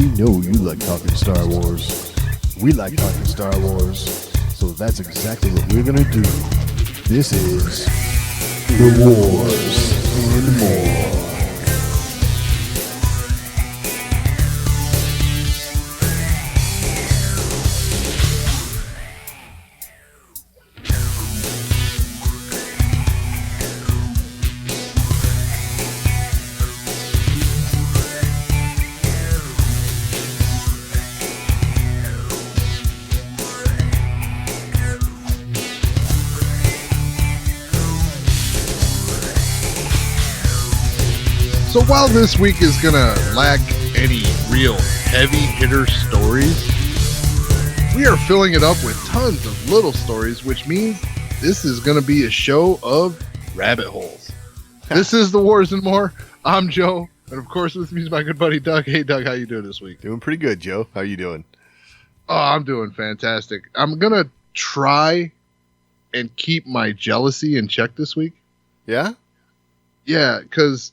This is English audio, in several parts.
We know you like talking Star Wars. We like talking Star Wars. So that's exactly what we're gonna do. This is The Wars and More. So while this week is going to lack any real heavy hitter stories, we are filling it up with tons of little stories, which means this is going to be a show of rabbit holes. This is The Wars and More. I'm Joe, and of course with me is my good buddy Doug. Hey Doug, how you doing this week? Doing pretty good, Joe. How you doing? Oh, I'm doing fantastic. I'm going to try and keep my jealousy in check this week. Yeah? Yeah, because...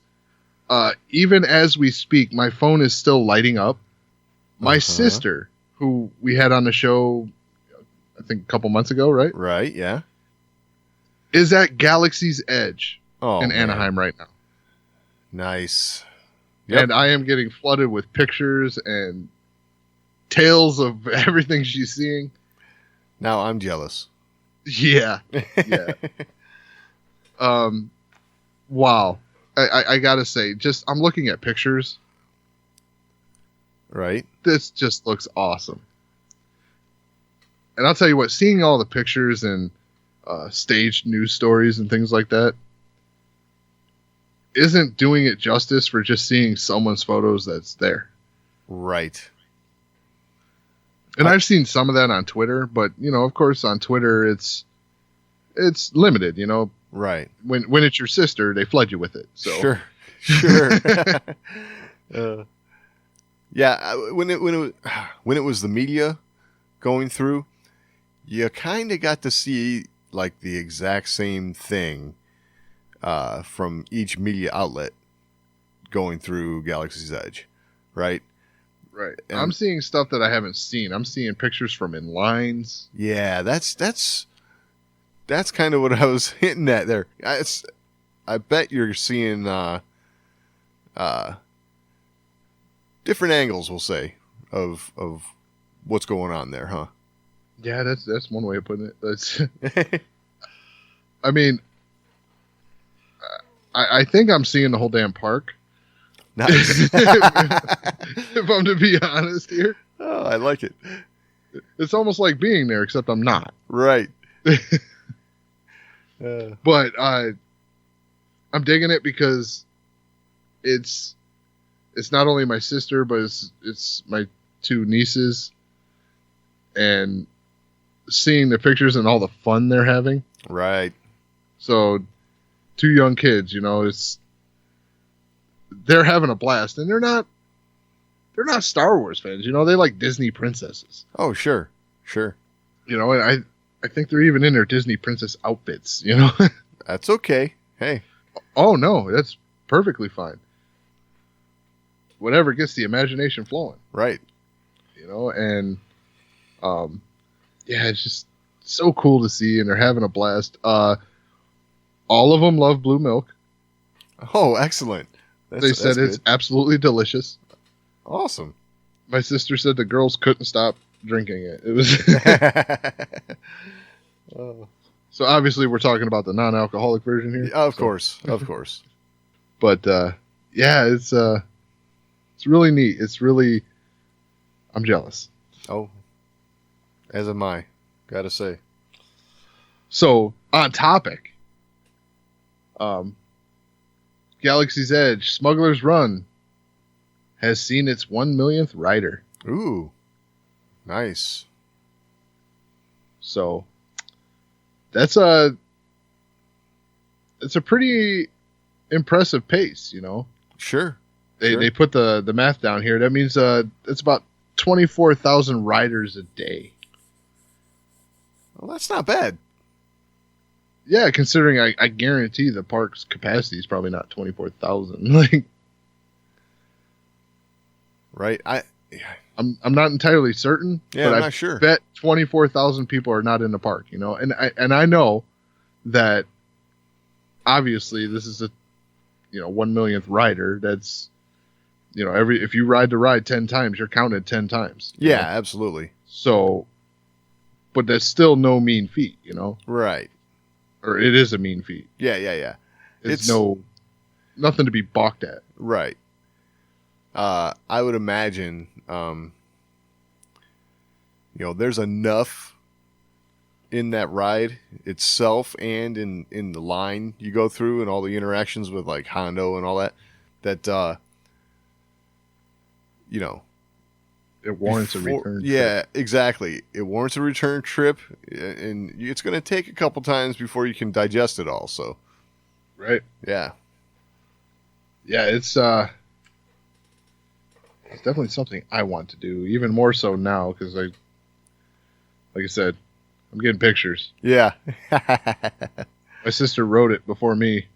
even as we speak, my phone is still lighting up. My sister, who we had on the show, I think a couple months ago, right? Right, yeah. Is at Galaxy's Edge in man. Anaheim right now. Nice. Yep. And I am getting flooded with pictures and tales of everything she's seeing. Now I'm jealous. Yeah. Yeah. Wow. I gotta say, I'm looking at pictures. Right. This just looks awesome. And I'll tell you what, seeing all the pictures and staged news stories and things like that isn't doing it justice for just seeing someone's photos that's there. Right. And I've seen some of that on Twitter, but, of course, on Twitter, it's limited, Right. When it's your sister, they flood you with it. So Sure. Yeah, when it was the media going through, you kind of got to see like the exact same thing from each media outlet going through Galaxy's Edge, right? Right. And I'm seeing stuff that I haven't seen. I'm seeing pictures from in lines. Yeah, that's kind of what I was hinting at there. I bet you're seeing different angles, we'll say, of what's going on there, huh? Yeah, that's one way of putting it. That's. I mean, I think I'm seeing the whole damn park. Nice. If I'm to be honest here. Oh, I like it. It's almost like being there, except I'm not. Right. But I'm digging it because it's not only my sister, but it's my two nieces, and seeing the pictures and all the fun they're having. Right. So, two young kids, they're having a blast, and they're not Star Wars fans, they like Disney princesses. Oh, sure. And I think they're even in their Disney princess outfits, That's okay. Hey. Oh, no, that's perfectly fine. Whatever gets the imagination flowing. Right. And yeah, it's just so cool to see, and they're having a blast. All of them love blue milk. Oh, excellent. They said it's absolutely delicious. Awesome. My sister said the girls couldn't stop drinking it. It was... So obviously we're talking about the non-alcoholic version here. Of course. But yeah, it's really neat. I'm jealous. Oh, as am I, gotta say. So on topic, Galaxy's Edge, Smuggler's Run has seen its 1 millionth rider. Ooh, nice. So it's a pretty impressive pace, Sure. They put the math down here. That means it's about 24,000 riders a day. Well, that's not bad. Yeah, considering I guarantee the park's capacity is probably not 24,000. Like, right. I'm not entirely certain, Yeah, but I'm I not sure. bet 24,000 people are not in the park, you know. And I know that obviously this is a 1 millionth rider. That's if you ride the ride 10 times, you're counted 10 times. Yeah, know? absolutely. So, but that's still no mean feat, you know. Right. Or it is a mean feat. Yeah. It's nothing to be balked at. Right. I would imagine, there's enough in that ride itself and in the line you go through and all the interactions with like Hondo and all that It warrants a return. Yeah, exactly. It warrants a return trip, and it's going to take a couple times before you can digest it all. So, right. Yeah. Yeah, it's definitely something I want to do, even more so now because like I said, I'm getting pictures. Yeah. My sister wrote it before me.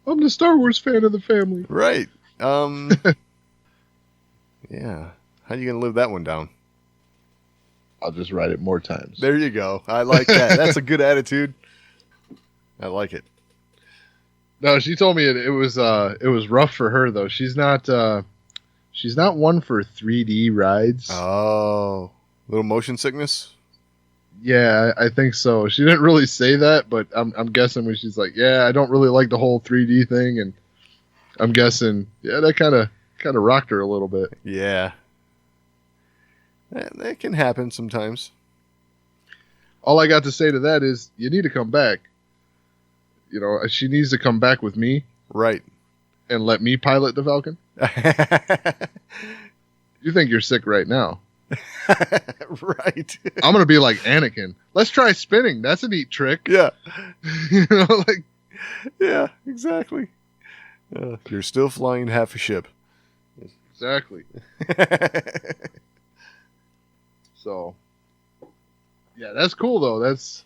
I'm the Star Wars fan of the family. Right. Yeah. How are you going to live that one down? I'll just write it more times. There you go. I like that. That's a good attitude. I like it. No, she told me it was rough for her though. She's not one for 3D rides. Oh, little motion sickness? Yeah, I think so. She didn't really say that, but I'm guessing when she's like, "Yeah, I don't really like the whole 3D thing," and I'm guessing, yeah, that kind of rocked her a little bit. Yeah, that can happen sometimes. All I got to say to that is, you need to come back. She needs to come back with me, right, and let me pilot the Falcon. You think you're sick right now. Right. I'm gonna be like Anakin. Let's try spinning. That's a neat trick. Yeah. Like. Yeah, exactly. You're still flying half a ship. Exactly. So. Yeah, that's cool though. That's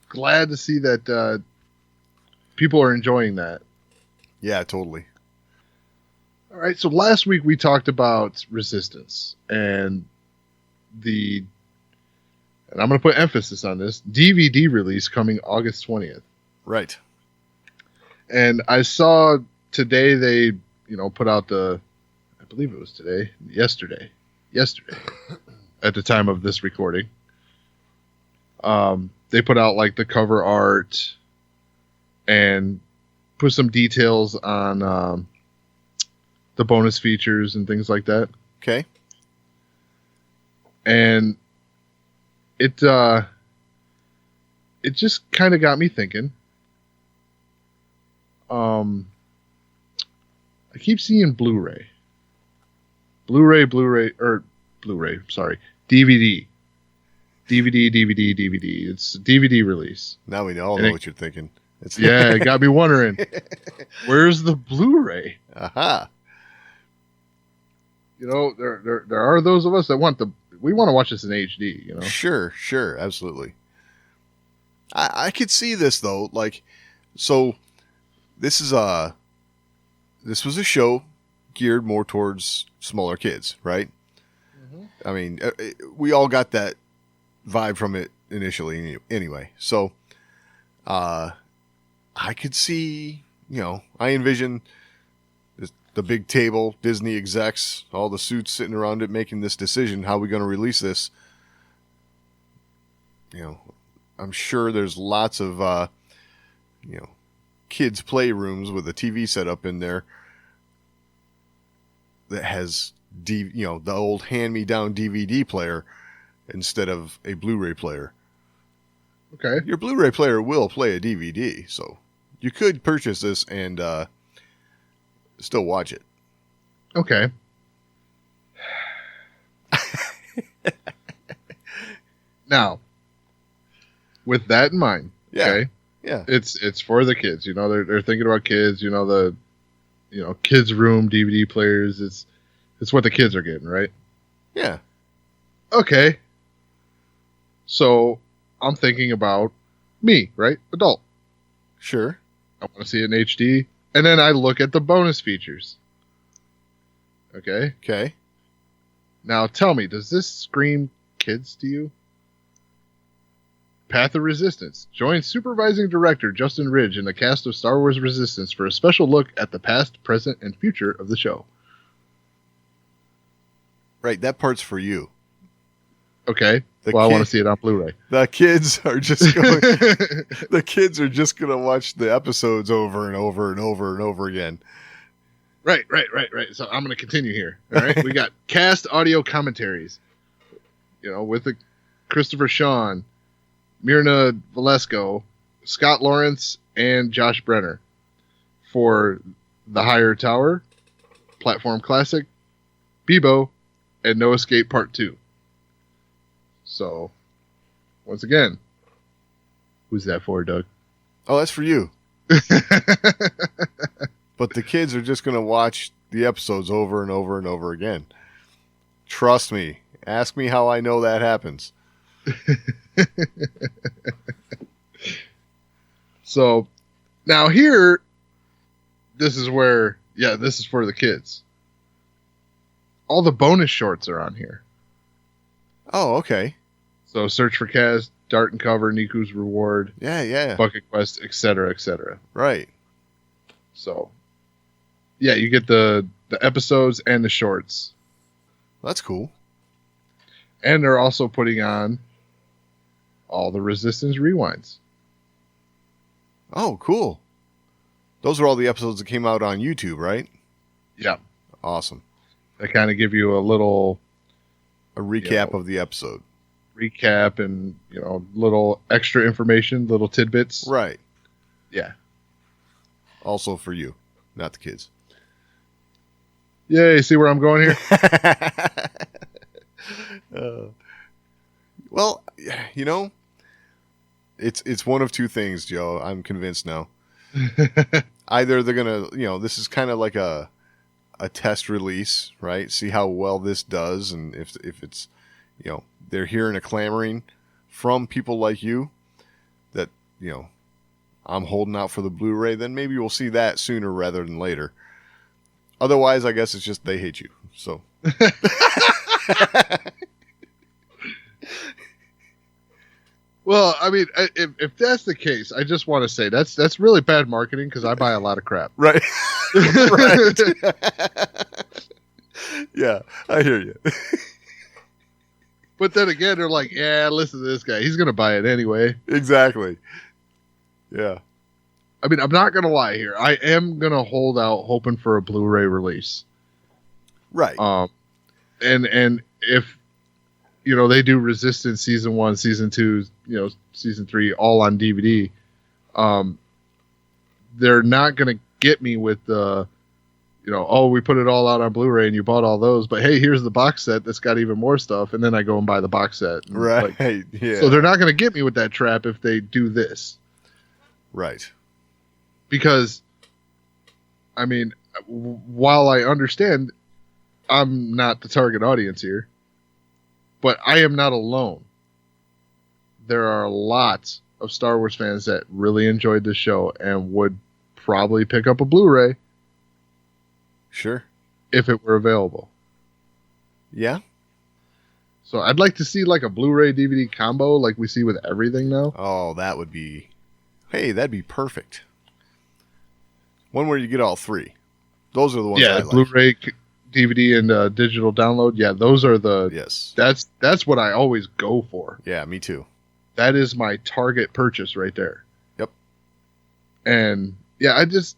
glad to see that people are enjoying that. Yeah, totally. All right, so last week we talked about Resistance and I'm going to put emphasis on this, DVD release coming August 20th. Right. And I saw today they, put out I believe it was yesterday, at the time of this recording. They put out like the cover art and put some details on the bonus features and things like that. Okay. And it just kind of got me thinking. I keep seeing Blu-ray, sorry, DVD. It's a DVD release. Now we all know what you're thinking. Yeah, it got me wondering, where's the Blu-ray? Aha. There are those of us that we want to watch this in HD, Sure, absolutely. I could see this though, like, so this was a show geared more towards smaller kids, right? Mm-hmm. I mean, we all got that vibe from it initially anyway. So, I could see, I envision the big table, Disney execs, all the suits sitting around it, making this decision. How are we going to release this? I'm sure there's lots of, kids' playrooms with a TV set up in there that has, the old hand-me-down DVD player instead of a Blu-ray player. Okay. Your Blu-ray player will play a DVD, so you could purchase this and still watch it. Okay. Now, with that in mind, yeah. Okay, yeah, it's for the kids. They're thinking about kids. The kids' room DVD players. It's what the kids are getting, right? Yeah. Okay. So I'm thinking about me, right? Adult. Sure. I want to see it in HD. And then I look at the bonus features. Okay. Okay. Now tell me, does this scream kids to you? Path of Resistance. Join supervising director Justin Ridge and the cast of Star Wars Resistance for a special look at the past, present, and future of the show. Right, that part's for you. Okay. I want to see it on Blu-ray. The kids are just going. The kids are just going to watch the episodes over and over and over and over again. Right. So I'm going to continue here. All right. We got cast audio commentaries. With the Christopher Sean, Myrna Valesco, Scott Lawrence, and Josh Brenner for The Higher Tower, Platform Classic, Bebo, and No Escape Part 2. So, once again, who's that for, Doug? Oh, that's for you. But the kids are just going to watch the episodes over and over and over again. Trust me. Ask me how I know that happens. So, now here, this is where, this is for the kids. All the bonus shorts are on here. Oh, okay. So, Search for Kaz, Dart and Cover, Niku's Reward, Bucket Quest, etc., etc. Right. So, you get the episodes and the shorts. That's cool. And they're also putting on all the Resistance rewinds. Oh, cool. Those are all the episodes that came out on YouTube, right? Yeah. Awesome. They kind of give you a recap of the episode. Recap and, little extra information, little tidbits. Right. Yeah. Also for you, not the kids. Yeah, you see where I'm going here? Well, it's one of two things, Joe. I'm convinced now. Either they're going to, this is kind of like a test release, right? See how well this does. And if it's, they're hearing a clamoring from people like you that, I'm holding out for the Blu-ray, then maybe we'll see that sooner rather than later. Otherwise, I guess it's just they hate you. So. Well, I mean, if that's the case, I just want to say that's really bad marketing because I buy a lot of crap. Right. Right. Yeah, I hear you. But then again, they're like, yeah, listen to this guy. He's going to buy it anyway. Exactly. Yeah. I mean, I'm not going to lie here. I am going to hold out hoping for a Blu-ray release. Right. And if, they do Resistance Season 1, Season 2, Season 3, all on DVD, they're not going to get me with the, we put it all out on Blu-ray and you bought all those, but hey, here's the box set that's got even more stuff, and then I go and buy the box set. Right. Yeah. So they're not going to get me with that trap if they do this. Right. Because, I mean, while I understand I'm not the target audience here, but I am not alone. There are lots of Star Wars fans that really enjoyed this show and would probably pick up a Blu-ray. Sure. If it were available. Yeah. So I'd like to see like a Blu-ray DVD combo like we see with everything now. Oh, that'd be perfect. One where you get all three. Those are the ones I like. Blu-ray, DVD, and digital download. Yeah, those are the... Yes. That's what I always go for. Yeah, me too. That is my target purchase right there. Yep. And, yeah, I just...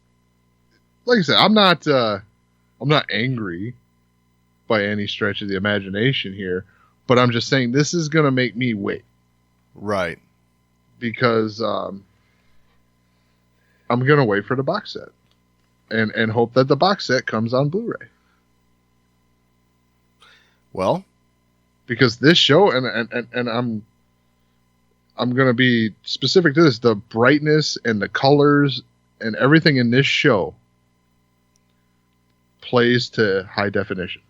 Like I said, I'm not angry by any stretch of the imagination here, but I'm just saying this is going to make me wait. Right. Because I'm going to wait for the box set. And hope that the box set comes on Blu-ray. Well, because this show, and I'm going to be specific to this, the brightness and the colors and everything in this show plays to high definition.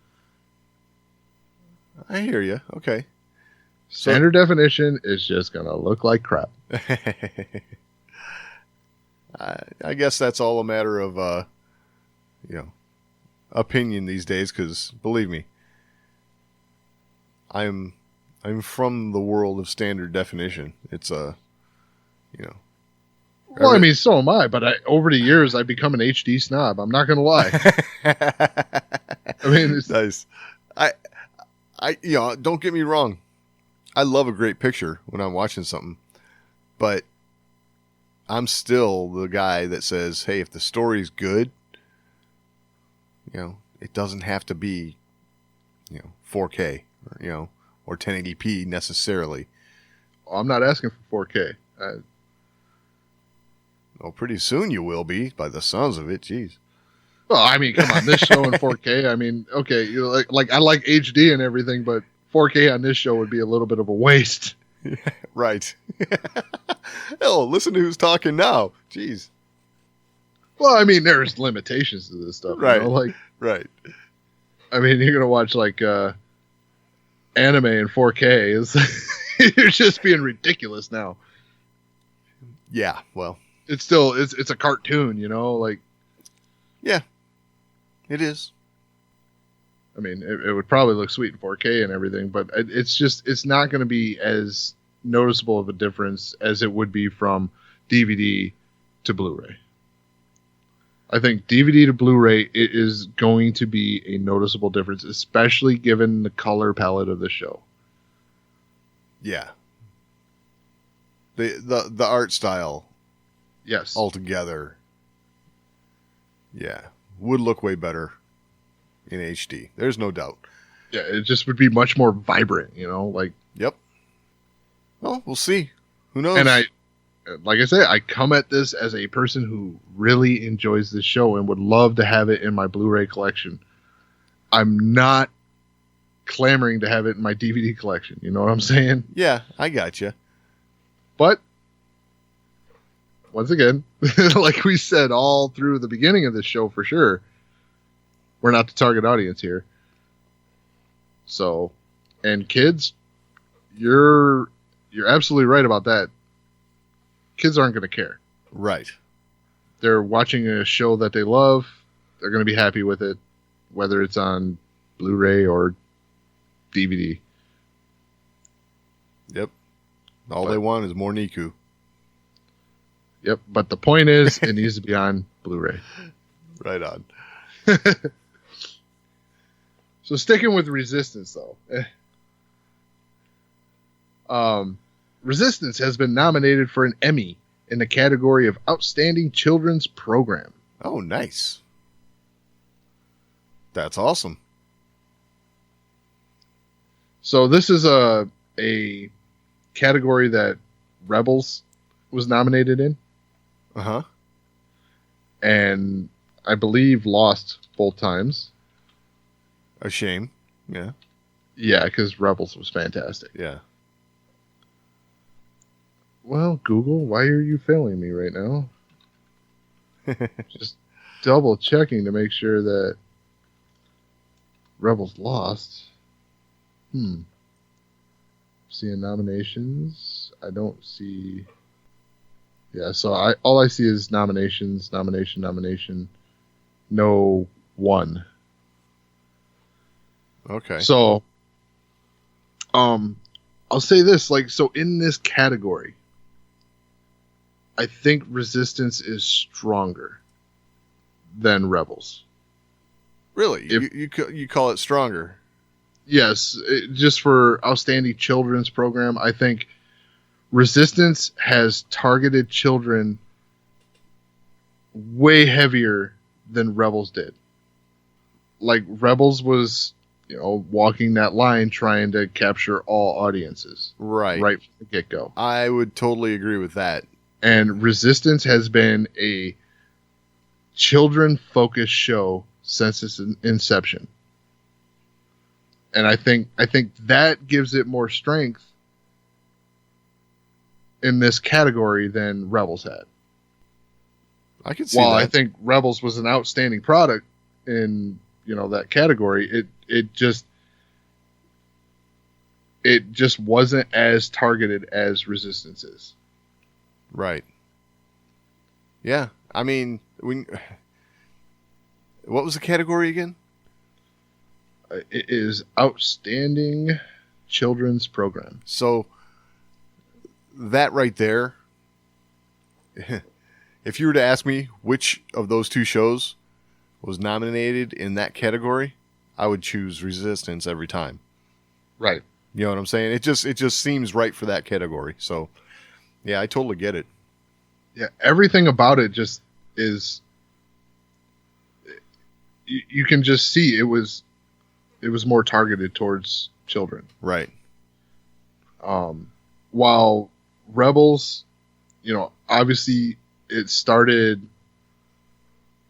I hear you. Okay. Standard definition is just going to look like crap. I guess that's all a matter of, opinion these days, because believe me, I'm from the world of standard definition. It's a, you know. Well, I mean, so am I, but over the years, I've become an HD snob. I'm not going to lie. I mean, it's nice. Don't get me wrong. I love a great picture when I'm watching something, but I'm still the guy that says, hey, if the story's good, it doesn't have to be, 4K, or 1080p necessarily. I'm not asking for 4K. Well, pretty soon you will be, by the sounds of it. Jeez. Well, I mean, come on, this show in 4K. I mean, okay, like I like HD and everything, but 4K on this show would be a little bit of a waste. Right. Hell, listen to who's talking now. Jeez. Well, I mean, there's limitations to this stuff, right? Right. I mean, you're gonna watch like anime in 4K. You're just being ridiculous now. Yeah. Well. It's still it's a cartoon, Yeah, it is. I mean, it would probably look sweet in 4K and everything, but it's not going to be as noticeable of a difference as it would be from DVD to Blu-ray. I think DVD to Blu-ray is going to be a noticeable difference, especially given the color palette of the show. Yeah. The art style. Yes. Altogether. Yeah. Would look way better in HD. There's no doubt. Yeah, it just would be much more vibrant, Yep. Well, we'll see. Who knows? And like I say, I come at this as a person who really enjoys this show and would love to have it in my Blu-ray collection. I'm not clamoring to have it in my DVD collection. You know what I'm saying? Yeah, I got you. But once again, like we said all through the beginning of this show, for sure, we're not the target audience here. So, and kids, you're absolutely right about that. Kids aren't going to care. Right. They're watching a show that they love. They're going to be happy with it, whether it's on Blu-ray or DVD. Yep. All they want is more Niku. Yep, but the point is, it needs to be on Blu-ray. Right on. So sticking with Resistance, though. Resistance has been nominated for an Emmy in the category of Outstanding Children's Program. Oh, nice. That's awesome. So this is a category that Rebels was nominated in. Uh-huh. And I believe lost both times. A shame. Yeah. Yeah, because Rebels was fantastic. Yeah. Well, Google, why are you failing me right now? Just double checking to make sure that Rebels lost. Seeing nominations. I don't see... Yeah, so all I see is nominations, nomination. No one. Okay. So, I'll say this, so in this category, I think Resistance is stronger than Rebels. Really? You call it stronger? Yes, just for Outstanding Children's Program, I think Resistance has targeted children way heavier than Rebels did. Like, Rebels was, walking that line trying to capture all audiences. Right. Right from the get-go. I would totally agree with that. And Resistance has been a children-focused show since its inception. And I think that gives it more strength in this category than Rebels had. I can see that. While I think Rebels was an outstanding product in, that category, it just wasn't as targeted as Resistance is. Right. Yeah. I mean, what was the category again? It is Outstanding children's program. So that right there, if you were to ask me which of those two shows was nominated in that category, I would choose Resistance every time. Right. You know what I'm saying? It just seems right for that category. So, yeah, I totally get it. Yeah, everything about it just is. You can just see it was more targeted towards children. Right. While Rebels, obviously it started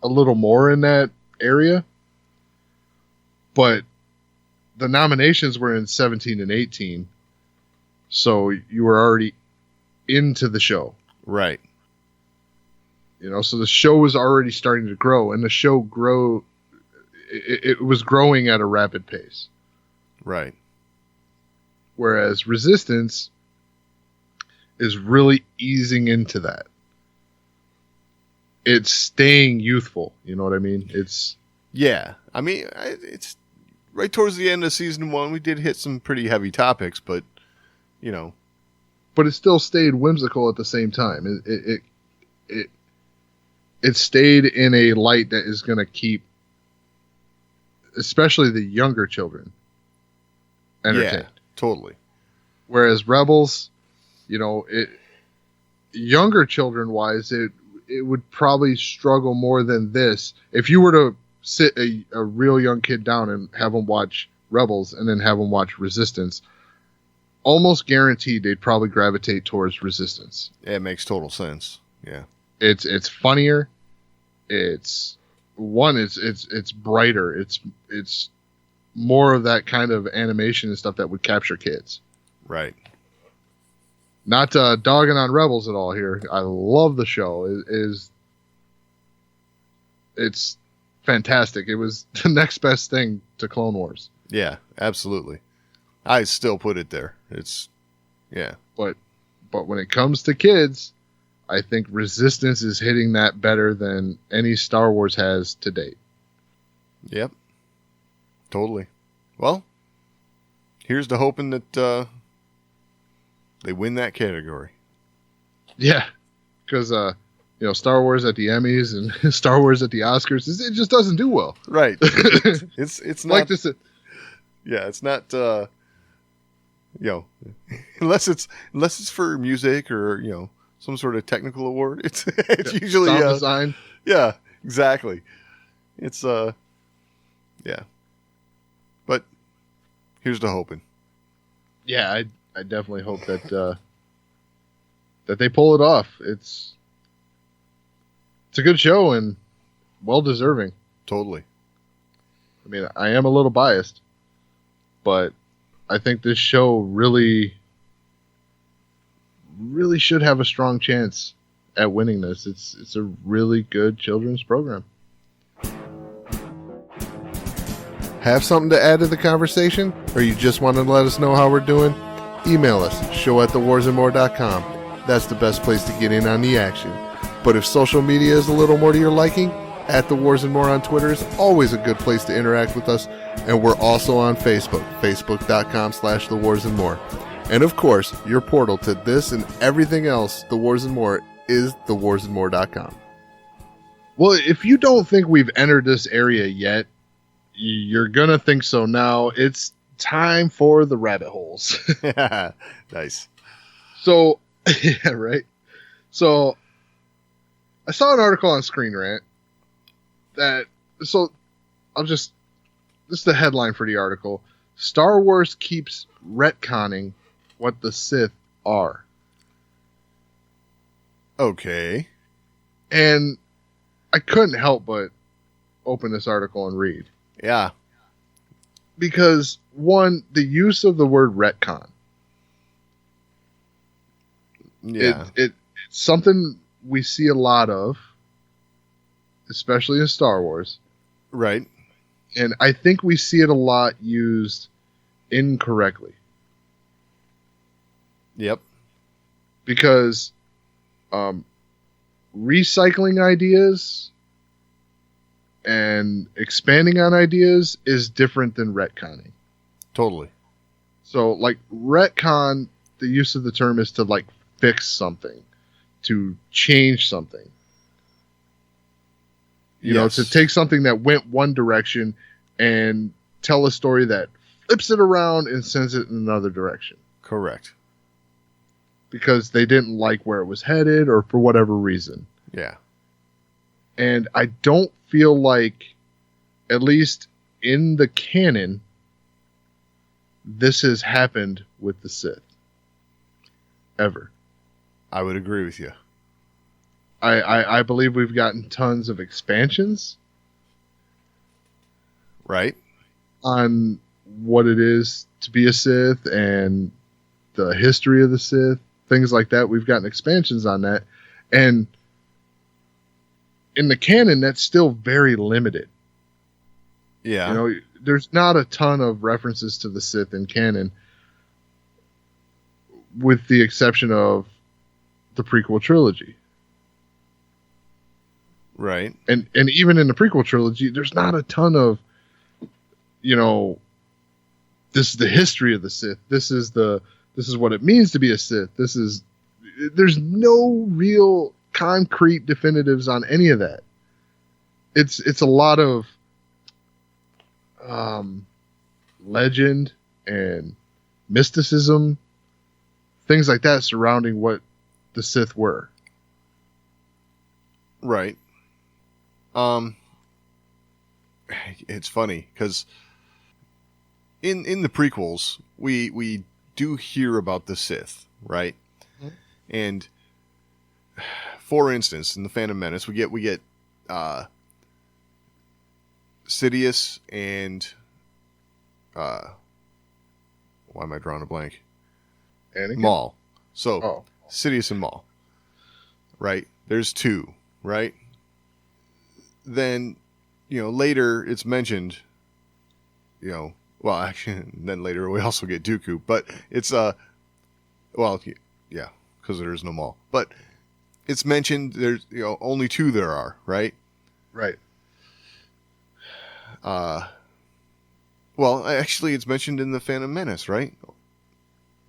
a little more in that area, but the nominations were in 17 and 18, so you were already into the show. Right. So the show was already starting to grow, and the show it was growing at a rapid pace. Right. Whereas Resistance is really easing into that. It's staying youthful. You know what I mean? Yeah. I mean, it's right towards the end of season 1. We did hit some pretty heavy topics, but but it still stayed whimsical at the same time. It stayed in a light that is going to keep, especially the younger children, entertained. Yeah, totally. Whereas Rebels, younger children wise, it would probably struggle more than this. If you were to sit a real young kid down and have them watch Rebels and then have them watch Resistance, almost guaranteed they'd probably gravitate towards Resistance. Yeah, it makes total sense. Yeah. It's funnier. It's brighter. It's more of that kind of animation and stuff that would capture kids. Right. Not dogging on Rebels at all here. I love the show. It's fantastic. It was the next best thing to Clone Wars. Yeah, absolutely. I still put it there. Yeah. But when it comes to kids, I think Resistance is hitting that better than any Star Wars has to date. Yep. Totally. Well, here's to hoping that they win that category. Yeah. Because, Star Wars at the Emmys and Star Wars at the Oscars, it just doesn't do well. Right. It's not. Like this. Yeah, it's not, unless it's for music or, some sort of technical award. It's usually sound design. Yeah, exactly. It's yeah. But here's to hoping. Yeah, I definitely hope that they pull it off. It's a good show and well deserving. Totally. I mean, I am a little biased, but I think this show really should have a strong chance at winning this. It's a really good children's program. Have something to add to the conversation? Or you just want to let us know how we're doing? Email us, show@thewarsandmore.com. That's the best place to get in on the action. But if social media is a little more to your liking, @TheWarsandMore on Twitter is always a good place to interact with us. And we're also on Facebook, facebook.com/TheWarsandMore. And of course, your portal to this and everything else, The Wars and More, is thewarsandmore.com. Well, if you don't think we've entered this area yet, you're going to think so now. It's time for the rabbit holes. Nice. So, yeah, right. So, I saw an article on Screen Rant this is the headline for the article. Star Wars keeps retconning what the Sith are. Okay. And I couldn't help but open this article and read. Yeah. Because, one, the use of the word retcon. Yeah. It's something we see a lot of, especially in Star Wars. Right. And I think we see it a lot used incorrectly. Yep. Because recycling ideas and expanding on ideas is different than retconning. Totally. So, like, retcon, the use of the term is to, like, fix something, to change something. You know, to take something that went one direction and tell a story that flips it around and sends it in another direction. Correct. Because they didn't like where it was headed or for whatever reason. Yeah. And I don't feel like, at least in the canon, this has happened with the Sith. Ever. I would agree with you. I believe we've gotten tons of expansions. Right. On what it is to be a Sith and the history of the Sith. Things like that. We've gotten expansions on that. And in the canon, that's still very limited. Yeah. You know, there's not a ton of references to the Sith in canon, with the exception of the prequel trilogy. Right. And even in the prequel trilogy, there's not a ton of, you know, this is the history of the Sith. This is what it means to be a Sith. There's no real concrete definitives on any of that. It's a lot of legend and mysticism, things like that surrounding what the Sith were. Right. It's funny because in the prequels we do hear about the Sith, right? Mm-hmm. And for instance, in the Phantom Menace, we get Sidious and why am I drawing a blank? Anakin? Maul. So Sidious and Maul, right? There's two, right? Then, you know, later it's mentioned, you know, well, actually, then later we also get Dooku, but it's, well, yeah, because there is no Maul. But it's mentioned there's, you know, only two there are, right? Right. Well, actually, it's mentioned in the Phantom Menace, right?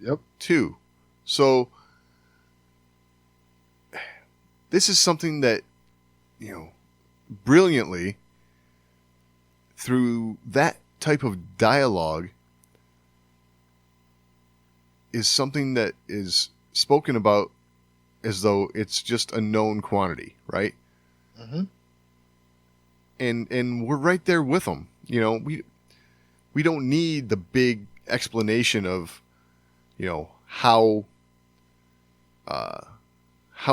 Yep. Two. So, this is something that, you know, brilliantly, through that type of dialogue, is something that is spoken about as though it's just a known quantity, right? Mm-hmm. And we're right there with them. You know, we don't need the big explanation of, you know, how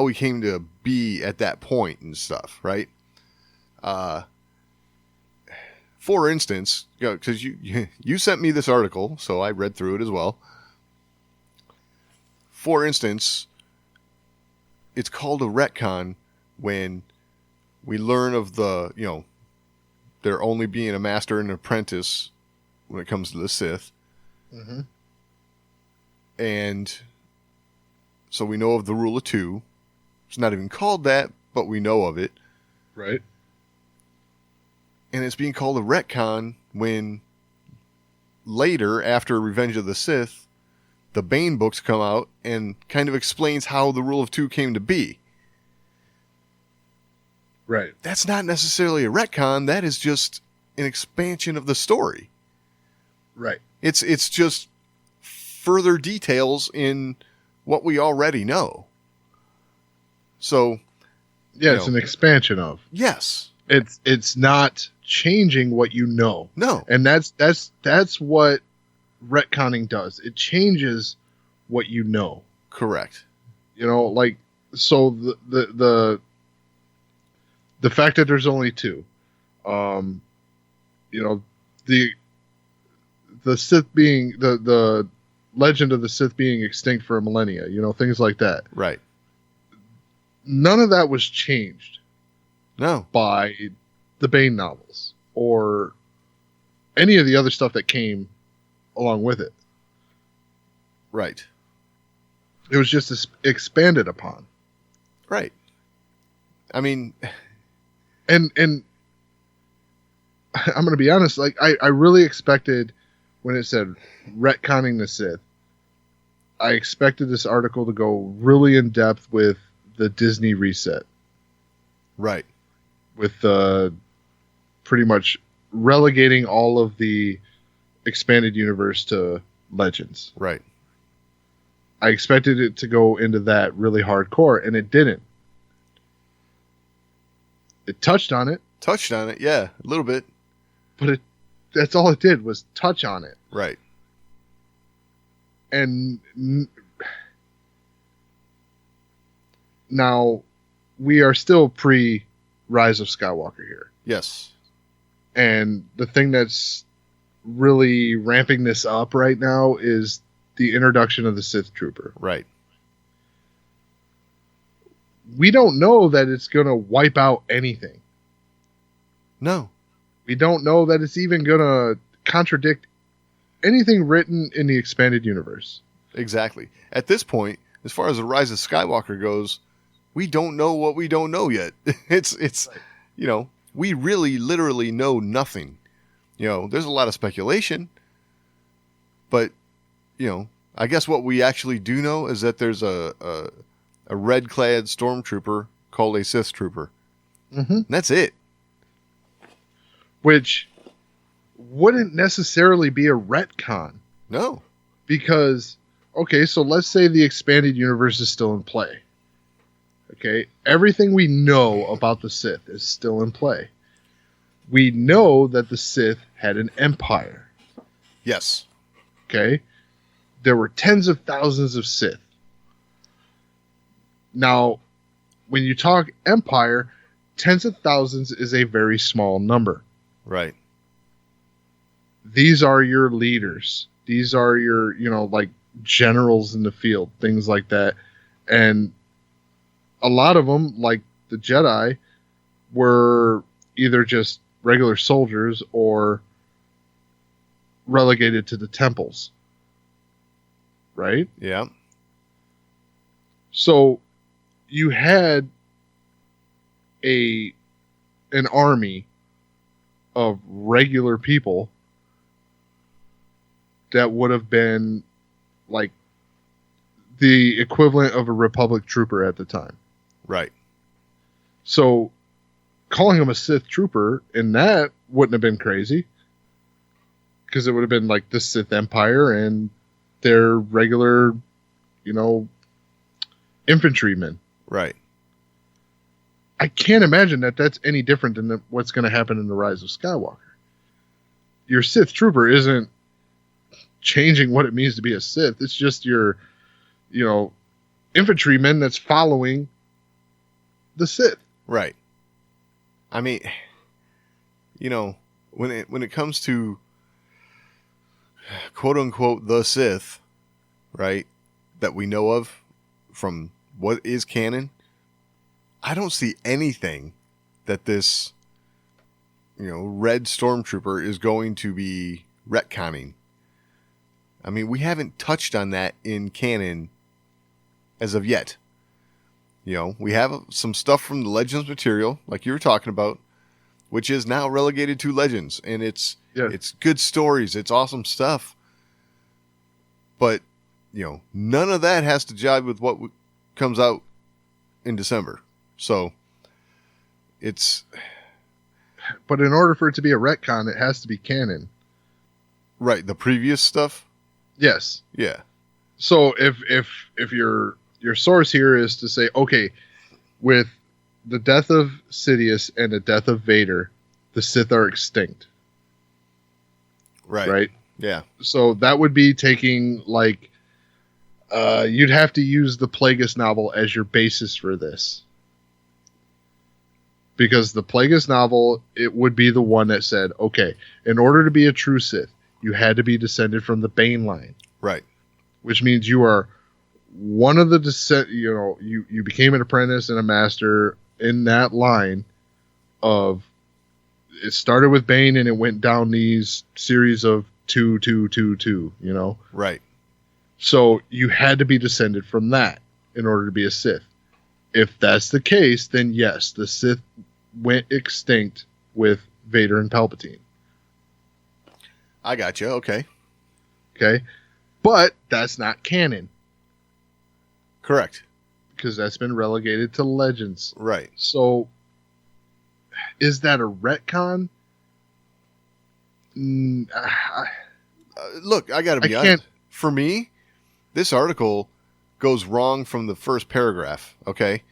we came to be at that point and stuff, right? For instance, you know, because you sent me this article, so I read through it as well. For instance, it's called a retcon when we learn of the, you know, there only being a master and an apprentice when it comes to the Sith. Mm-hmm. And so we know of the rule of two. It's not even called that, but we know of it. Right. And it's being called a retcon when later, after Revenge of the Sith, the Bane books come out and kind of explains how the rule of two came to be. Right. That's not necessarily a retcon. That is just an expansion of the story. Right. It's just further details in what we already know. So, yeah, it's an expansion of. Yes. It's not changing what you know. No. And that's what retconning does. It changes what you know. Correct. You know, like, so the fact that there's only two, you know, the Sith being the legend of the Sith being extinct for a millennia, you know, things like that. Right. None of that was changed. No. By the Bane novels or any of the other stuff that came along with it. Right. It was just expanded upon. Right. I mean, and I'm going to be honest, like I really expected when it said retconning the Sith, I expected this article to go really in depth with the Disney reset. Right. With pretty much relegating all of the expanded universe to Legends. Right. I expected it to go into that really hardcore, and it didn't. It touched on it. Touched on it, yeah, a little bit. But that's all it did was touch on it. Right. And now we are still pre-Rise of Skywalker here. Yes. And the thing that's really ramping this up right now is the introduction of the Sith Trooper. Right. We don't know that it's going to wipe out anything. No. We don't know that it's even going to contradict anything written in the expanded universe. Exactly. At this point, as far as the Rise of Skywalker goes, we don't know what we don't know yet. It's Right. You know, we really literally know nothing. You know, there's a lot of speculation, but, you know, I guess what we actually do know is that there's a red-clad stormtrooper called a Sith Trooper. Mm-hmm. And that's it. Which wouldn't necessarily be a retcon. No. Because, okay, so let's say the expanded universe is still in play. Okay, everything we know about the Sith is still in play. We know that the Sith had an empire. Yes. Okay, there were tens of thousands of Sith. Now, when you talk empire, tens of thousands is a very small number. Right. These are your leaders. These are your, like generals in the field, things like that. And a lot of them, like the Jedi, were either just regular soldiers or relegated to the temples. Right? Yeah. So you had an army of regular people that would have been like the equivalent of a Republic trooper at the time. Right. So calling him a Sith trooper in that wouldn't have been crazy, because it would have been like the Sith Empire and their regular, infantrymen. Right. I can't imagine that that's any different than what's going to happen in the Rise of Skywalker. Your Sith trooper isn't changing what it means to be a Sith. It's just your, infantryman that's following the Sith. Right. I mean, when it comes to quote unquote the Sith, right, that we know of from what is canon, I don't see anything that this, red stormtrooper is going to be retconning. I mean, we haven't touched on that in canon as of yet. We have some stuff from the Legends material, like you were talking about, which is now relegated to Legends, and it's good stories, it's awesome stuff. But, none of that has to jive with what comes out in December. So, But in order for it to be a retcon, it has to be canon. Right, the previous stuff? Yes. Yeah. So if your source here is to say, okay, with the death of Sidious and the death of Vader, the Sith are extinct. Right. Right? Yeah. So that would be taking, like, you'd have to use the Plagueis novel as your basis for this. Because the Plagueis novel, it would be the one that said, okay, in order to be a true Sith, you had to be descended from the Bane line. Right. Which means you are one of the descent. You became an apprentice and a master in that line of. It started with Bane and it went down these series of 2, 2, 2, 2. Right. So you had to be descended from that in order to be a Sith. If that's the case, then yes, the Sith went extinct with Vader and Palpatine. I got you. Okay. Okay. But that's not canon Correct. because that's been relegated to legends. Right. So is that a retcon? Look, I got to be honest. For me, this article goes wrong from the first paragraph, okay,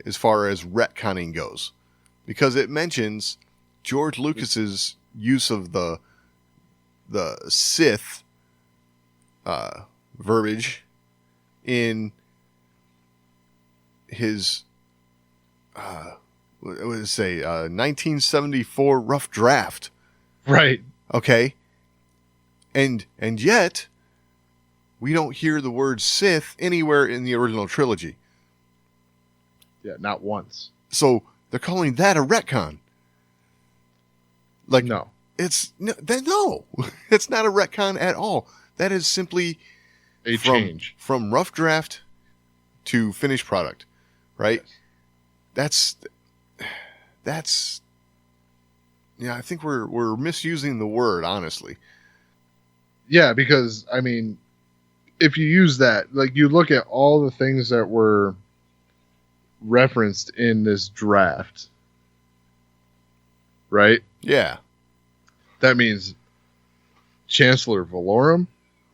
as far as retconning goes, because it mentions George Lucas's use of the Sith verbiage in his what did it say, 1974 rough draft. Right. Okay. And yet we don't hear the word Sith anywhere in the original trilogy. Yeah, not once. So they're calling that a retcon. Like, no. It's no, it's not a retcon at all. That is simply a change from rough draft to finished product, right? Yes. That's I think we're misusing the word, honestly. Yeah, because I mean, if you use that, like you look at all the things that were referenced in this draft, right? Yeah. That means Chancellor Valorum,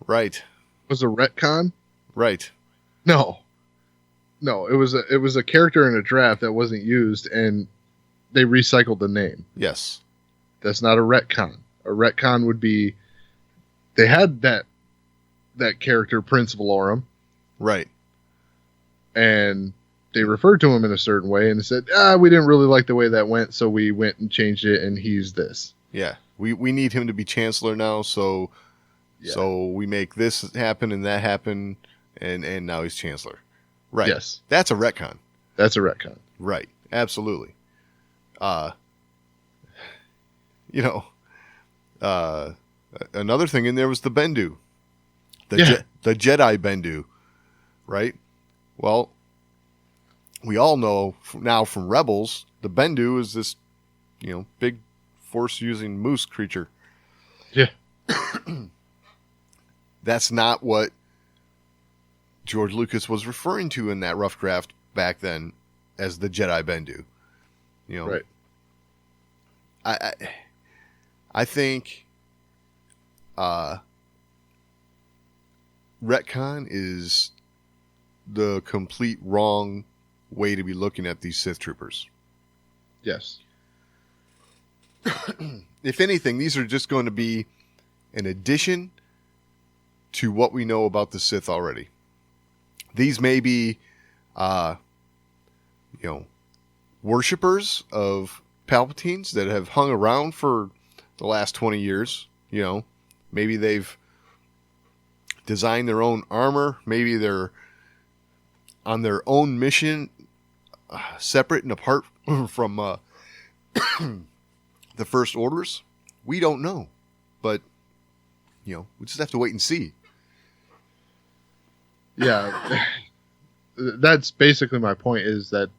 right, was a retcon. Right. No, it was a character in a draft that wasn't used, and they recycled the name. Yes. That's not a retcon. A retcon would be they had that character, Prince Valorum. Right. And they referred to him in a certain way and said, we didn't really like the way that went, so we went and changed it, and he's this. Yeah. We need him to be Chancellor now, so we make this happen and that happen, and now he's Chancellor. Right. Yes. That's a retcon. That's a retcon. Right. Absolutely. Another thing in there was the Bendu. The Jedi Bendu. Right? Well, we all know now from Rebels, the Bendu is this, big force-using moose creature. Yeah. That's not what George Lucas was referring to in that rough draft back then as the Jedi Bendu. Right. I think retcon is the complete wrong way to be looking at these Sith troopers. Yes. If anything, these are just going to be an addition to what we know about the Sith already. These may be, worshippers of Palpatines that have hung around for the last 20 years. Maybe they've designed their own armor. Maybe they're on their own mission, separate and apart from the First Orders. We don't know, but we just have to wait and see. Yeah, that's basically my point, is that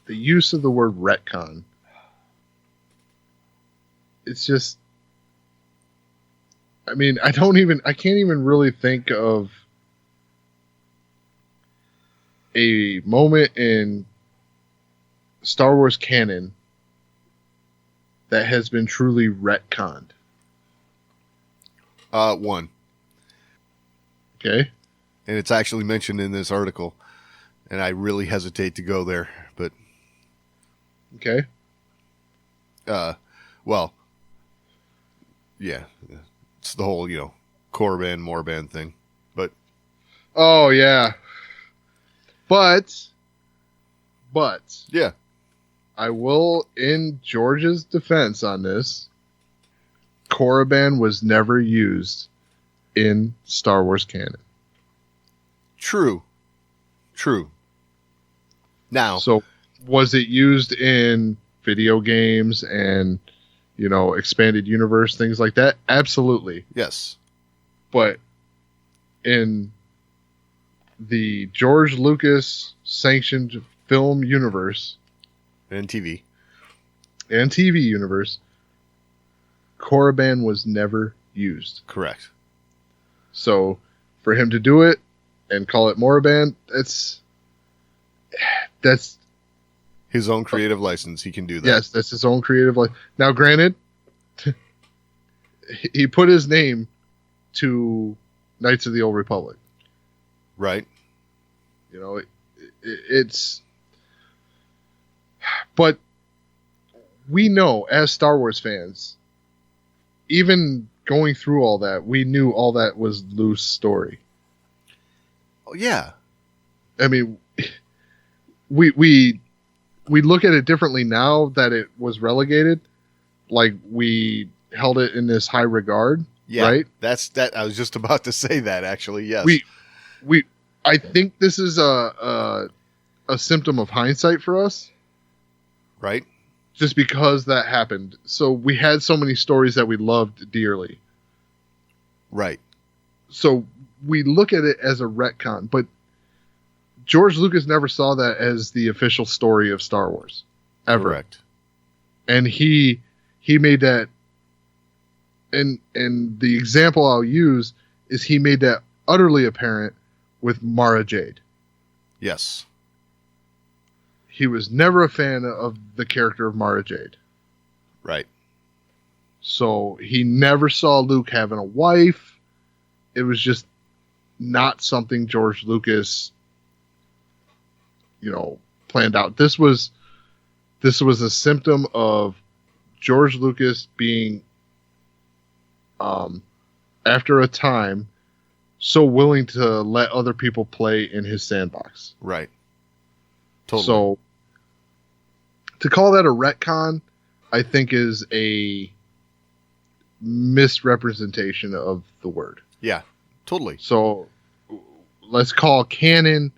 the use of the word retcon, it's just, I mean, I can't even really think of a moment in Star Wars canon that has been truly retconned. One. Okay. And it's actually mentioned in this article, and I really hesitate to go there, but okay. Well, yeah, it's the whole, Korriban, Morban thing, but oh yeah, but yeah, I will, in George's defense on this, Korriban was never used in Star Wars canon. True. Now, so was it used in video games and, expanded universe, things like that? Absolutely. Yes. But in the George Lucas sanctioned film universe and TV universe, Korriban was never used. Correct. So for him to do it and call it Moraband, that's his own creative license. He can do that. Yes, that's his own creative license. Now, granted, he put his name to Knights of the Old Republic. Right. You know, it's... But we know, as Star Wars fans, even going through all that, we knew all that was loose story. Oh, yeah. I mean, we look at it differently now that it was relegated. Like, we held it in this high regard. Yeah, right? That's that. I was just about to say that, actually. Yes. I think this is a symptom of hindsight for us. Right. Just because that happened. So we had so many stories that we loved dearly. Right. So we look at it as a retcon, but George Lucas never saw that as the official story of Star Wars. Ever. Correct. And he made that, and the example I'll use is he made that utterly apparent with Mara Jade. Yes. He was never a fan of the character of Mara Jade. Right. So he never saw Luke having a wife. It was just not something George Lucas, planned out. This was a symptom of George Lucas being, after a time, so willing to let other people play in his sandbox. Right. Totally. So to call that a retcon, I think is a misrepresentation of the word. Yeah, totally. So let's call canon,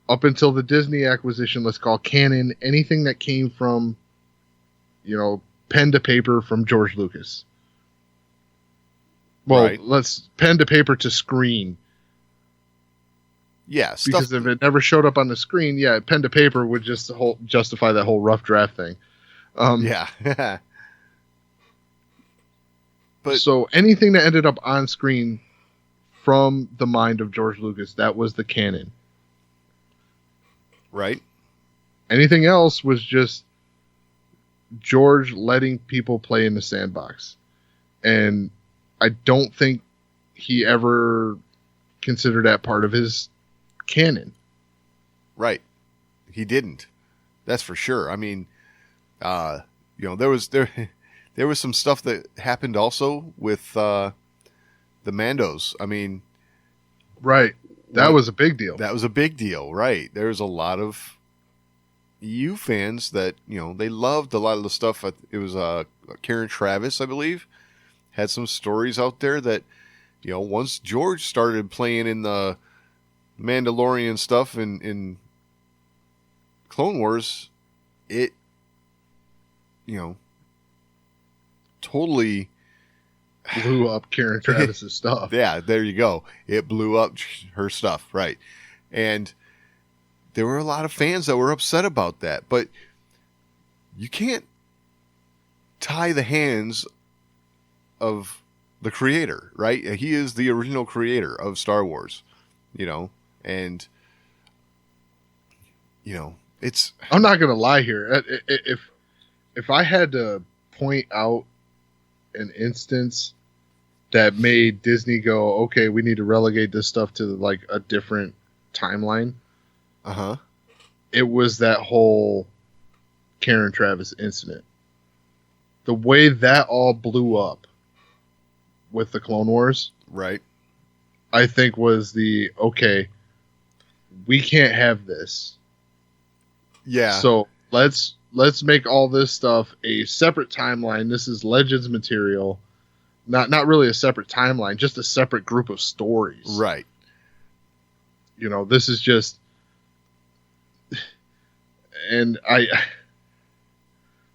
up until the Disney acquisition, let's call canon anything that came from, pen to paper from George Lucas. Well, right. Let's pen to paper to screen. Yeah, because if it never showed up on the screen, pen to paper would just justify that whole rough draft thing. Yeah. But so anything that ended up on screen from the mind of George Lucas, that was the canon. Right. Anything else was just George letting people play in the sandbox. And I don't think he ever considered that part of his canon. Right. He didn't. That's for sure. I mean, there was some stuff that happened also with the Mandos. I mean, right. That was a big deal. That was a big deal, right? There's a lot of EU fans that, they loved a lot of the stuff. It was Karen Travis, I believe, had some stories out there that, once George started playing in the Mandalorian stuff in Clone Wars, it, totally blew up Karen Travis's stuff. Yeah, there you go. It blew up her stuff, right? And there were a lot of fans that were upset about that, but you can't tie the hands of the creator, right? He is the original creator of Star Wars, and it's. I'm not gonna lie here. If I had to point out an instance that made Disney go, okay, we need to relegate this stuff to like a different timeline. It was that whole Karen Travis incident. The way that all blew up with the Clone Wars, right? I think was okay, we can't have this. Yeah. So let's make all this stuff a separate timeline. This is Legends material. Not really a separate timeline, just a separate group of stories. Right. This is just, and I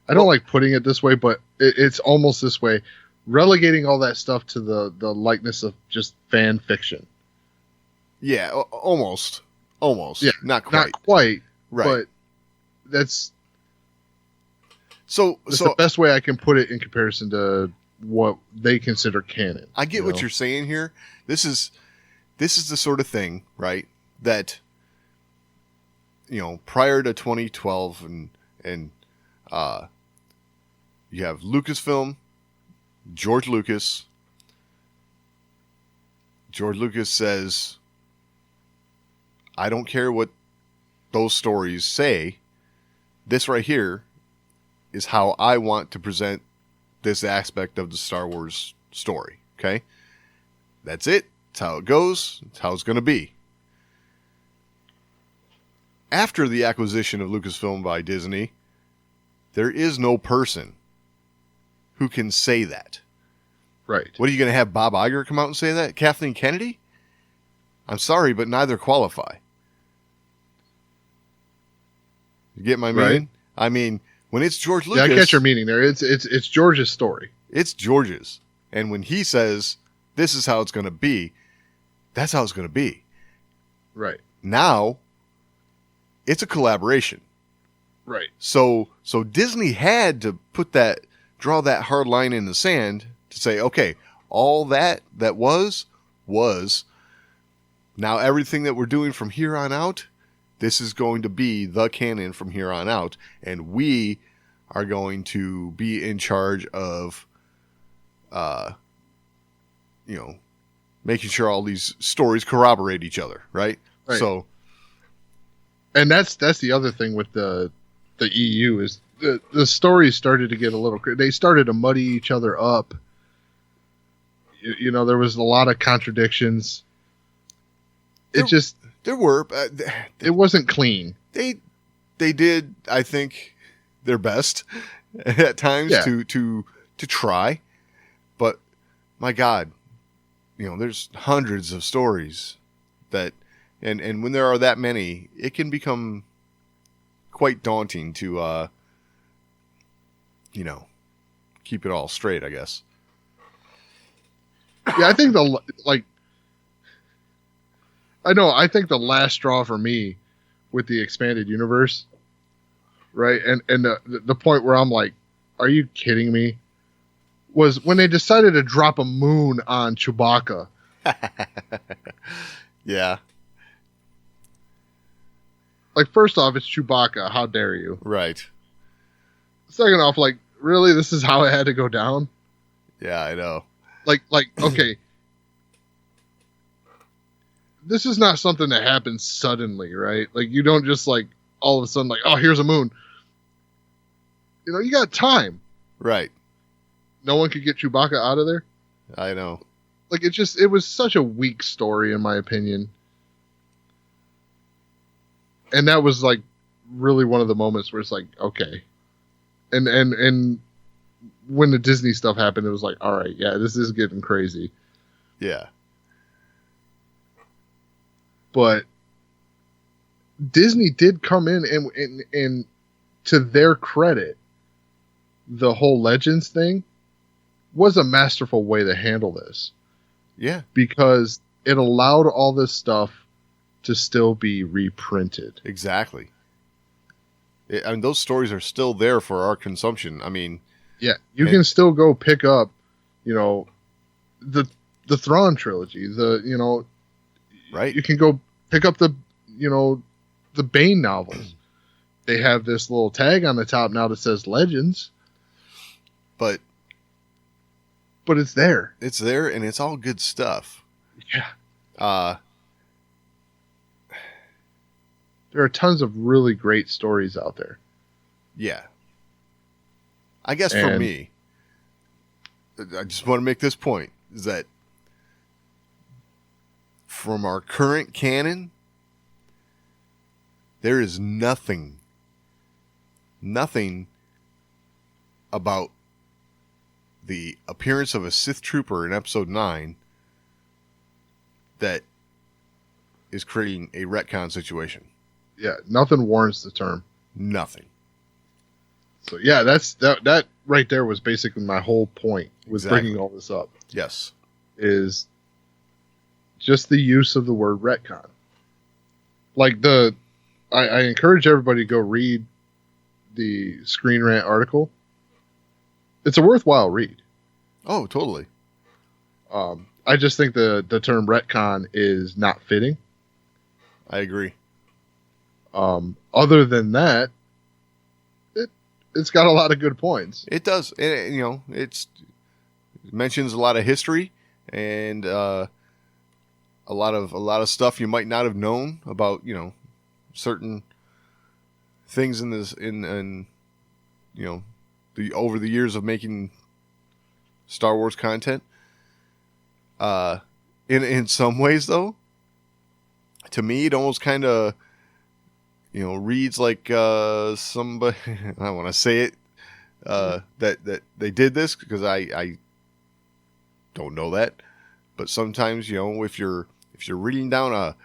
don't like putting it this way, but it's almost this way. Relegating all that stuff to the likeness of just fan fiction. Yeah, almost. Yeah, not quite. Not quite. Right. But that's so the best way I can put it in comparison to what they consider canon. I get what you're saying here. This is the sort of thing, right? That, prior to 2012 and you have Lucasfilm, George Lucas. George Lucas says, I don't care what those stories say. This right here is how I want to present this aspect of the Star Wars story. Okay? That's it. It's how it goes. It's how it's going to be. After the acquisition of Lucasfilm by Disney, there is no person who can say that. Right. What are you going to have Bob Iger come out and say that? Kathleen Kennedy? I'm sorry, but neither qualify. You get my meaning? Right. I mean, when it's George Lucas... Yeah, I catch your meaning there. It's George's story. It's George's. And when he says, this is how it's going to be, that's how it's going to be. Right. Now, it's a collaboration. Right. So Disney had to draw that hard line in the sand to say, okay, all that was now everything that we're doing from here on out, this is going to be the canon from here on out, and we are going to be in charge of, making sure all these stories corroborate each other, right? So, and that's the other thing with the EU is the stories started to get a little. They started to muddy each other up. There was a lot of contradictions. There were. It wasn't clean. They did, I think, their best at times to try, but my God, there's hundreds of stories that, and when there are that many, it can become quite daunting to, keep it all straight, I guess. Yeah, I think I think the last straw for me with the expanded universe, right? And the point where I'm like, are you kidding me? Was when they decided to drop a moon on Chewbacca. Yeah. Like, first off, it's Chewbacca. How dare you? Right. Second off, like, really? This is how it had to go down? Yeah, I know. Like, okay. This is not something that happens suddenly, right? Like, you don't just, like, all of a sudden, like, oh, here's a moon. You got time. Right. No one could get Chewbacca out of there? I know. Like, it was such a weak story, in my opinion. And that was, like, really one of the moments where it's like, okay. And when the Disney stuff happened, it was like, all right, yeah, this is getting crazy. Yeah. But Disney did come in and to their credit, the whole Legends thing was a masterful way to handle this. Yeah. Because it allowed all this stuff to still be reprinted. Exactly. Those stories are still there for our consumption. I mean, yeah, you can still go pick up, the Thrawn trilogy, right. You can go pick up the Bane novels. They have this little tag on the top now that says Legends. But it's there. It's there, and it's all good stuff. Yeah. There are tons of really great stories out there. Yeah. I guess for me, I just want to make this point, is that from our current canon, there is nothing about the appearance of a Sith trooper in Episode 9 that is creating a retcon situation. Yeah, nothing warrants the term. Nothing. So yeah, that right there was basically my whole point with bringing all this up. Yes. Is just the use of the word retcon. Like I encourage everybody to go read the Screen Rant article. It's a worthwhile read. Oh, totally. I just think the term retcon is not fitting. I agree. Other than that, it's got a lot of good points. It does. And, it mentions a lot of history and a lot of stuff you might not have known about, certain things in this over the years of making Star Wars content. In some ways, though, to me, it almost kind of reads like somebody. I don't want to say it that they did this because I don't know that, but sometimes if you're reading down a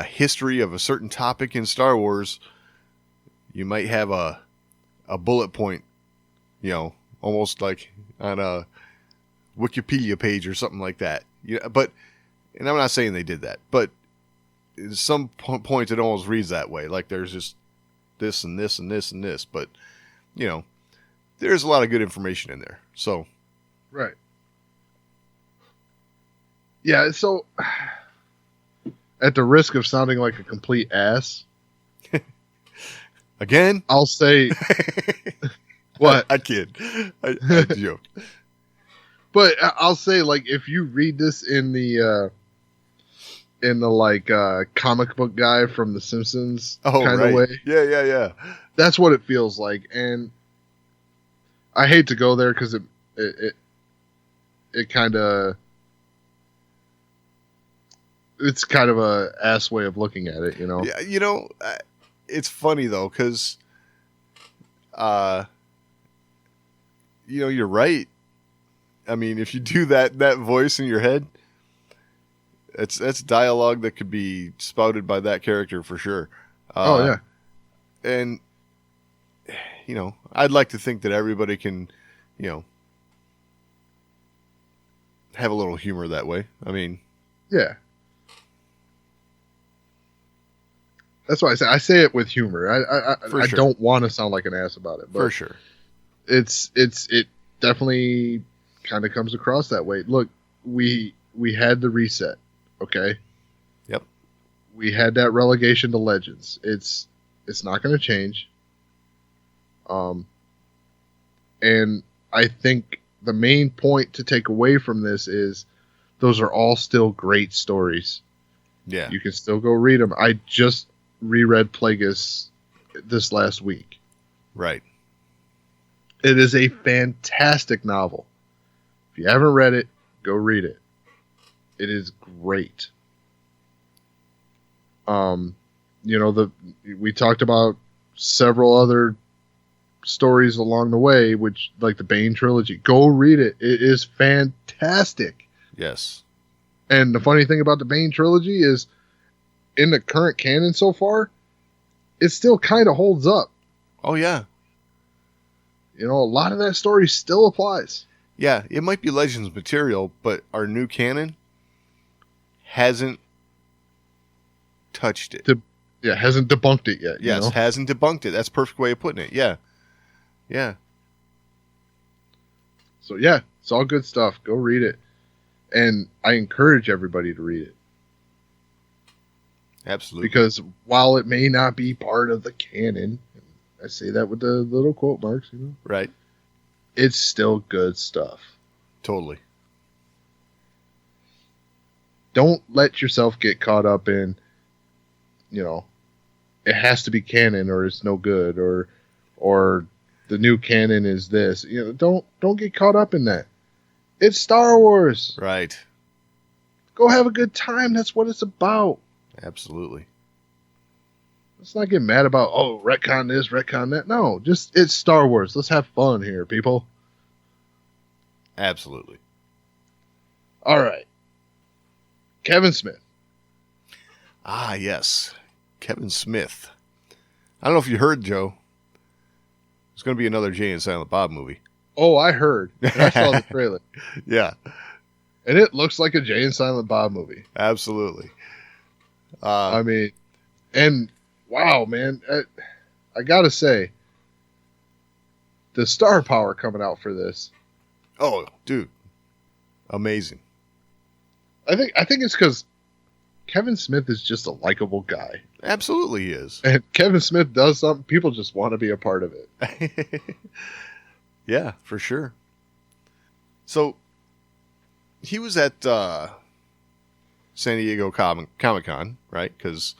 history of a certain topic in Star Wars, you might have a bullet point, almost like on a Wikipedia page or something like that. And I'm not saying they did that, but at some point it almost reads that way. Like there's just this and this and this and this, but there's a lot of good information in there. So, right. Yeah. So at the risk of sounding like a complete ass, again, I'll say what? I kid. I joke. But I'll say, like, if you read this in the comic book guy from The Simpsons kind of way, yeah, that's what it feels like. And I hate to go there because it kind of it's kind of a ass way of looking at it, Yeah, it's funny though because, you're right. I mean, if you do that voice in your head, that's dialogue that could be spouted by that character for sure. Oh yeah, and I'd like to think that everybody can, have a little humor that way. I mean, yeah, that's why I say it with humor. I sure. don't want to sound like an ass about it, but for sure, it definitely kind of comes across that way. Look, we had the reset, okay? Yep. We had that relegation to Legends. It's not going to change. And I think the main point to take away from this is those are all still great stories. Yeah. You can still go read them. I just reread Plagueis this last week. Right. It is a fantastic novel. If you haven't read it, go read it. It is great. We talked about several other stories along the way, which like the Bane trilogy. Go read it. It is fantastic. Yes. And the funny thing about the Bane trilogy is, in the current canon so far, it still kind of holds up. Oh yeah. A lot of that story still applies. Yeah, it might be Legends material, but our new canon hasn't touched it. Hasn't debunked it yet. Yes, hasn't debunked it. That's a perfect way of putting it. Yeah. Yeah. So, yeah, it's all good stuff. Go read it. And I encourage everybody to read it. Absolutely. Because while it may not be part of the canon, I say that with the little quote marks, Right. It's still good stuff. Totally. Don't let yourself get caught up in, it has to be canon or it's no good or the new canon is this. Don't get caught up in that. It's Star Wars. Right. Go have a good time. That's what it's about. Absolutely. Let's not get mad about, retcon this, retcon that. No, just it's Star Wars. Let's have fun here, people. Absolutely. All right. Kevin Smith. Ah, yes. Kevin Smith. I don't know if you heard, Joe. There's going to be another Jay and Silent Bob movie. Oh, I heard. And I saw the trailer. Yeah. And it looks like a Jay and Silent Bob movie. Absolutely. And wow, man. I got to say, the star power coming out for this. Oh, dude. amazing. I think it's because Kevin Smith is just a likable guy. Absolutely he is. And Kevin Smith does something, people just want to be a part of it. Yeah, for sure. So he was at San Diego Comic-Con, right? Because,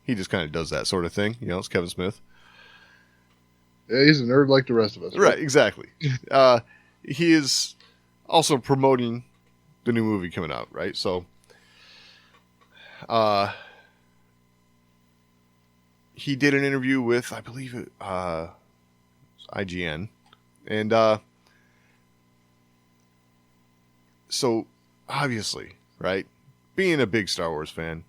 he just kind of does that sort of thing. It's Kevin Smith. Yeah, he's a nerd like the rest of us. Right, exactly. He is also promoting the new movie coming out, right? So he did an interview with, I believe, IGN. And so, obviously, right, being a big Star Wars fan,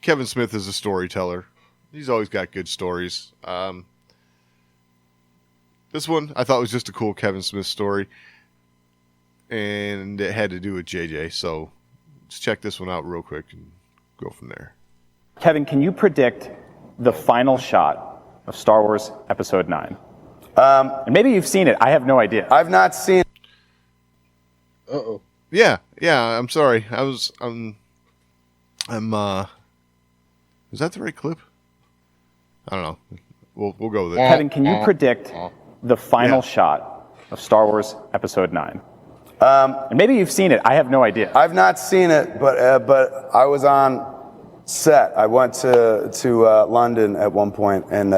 Kevin Smith is a storyteller. He's always got good stories. This one I thought was just a cool Kevin Smith story, and it had to do with JJ. So let's check this one out real quick and go from there. Kevin, can you predict the final shot of Star Wars Episode 9? And maybe you've seen it. I have no idea. I've not seen it. Uh-oh. Yeah. I'm sorry. Is that the right clip? I don't know. We'll go with it. Kevin, can you predict the final shot of Star Wars Episode 9? And maybe you've seen it. I have no idea. I've not seen it, but I was on set. I went to London at one point and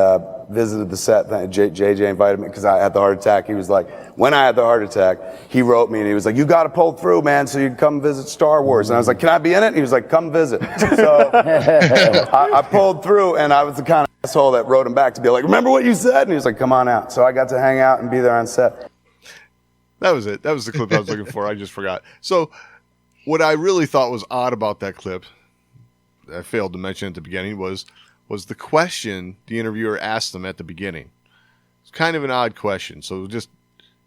visited the set. JJ invited me because I had the heart attack. He was like, when I had the heart attack, he wrote me and he was like, you got to pull through, man, so you can come visit Star Wars. And I was like, can I be in it? And he was like, come visit. So I pulled through, and I was the kind of asshole that wrote him back to be like, remember what you said? And he was like, come on out. So I got to hang out and be there on set. That was it. That was the clip I was looking for. I just forgot. So what I really thought was odd about that clip, I failed to mention at the beginning, was the question the interviewer asked them at the beginning. It's kind of an odd question, so just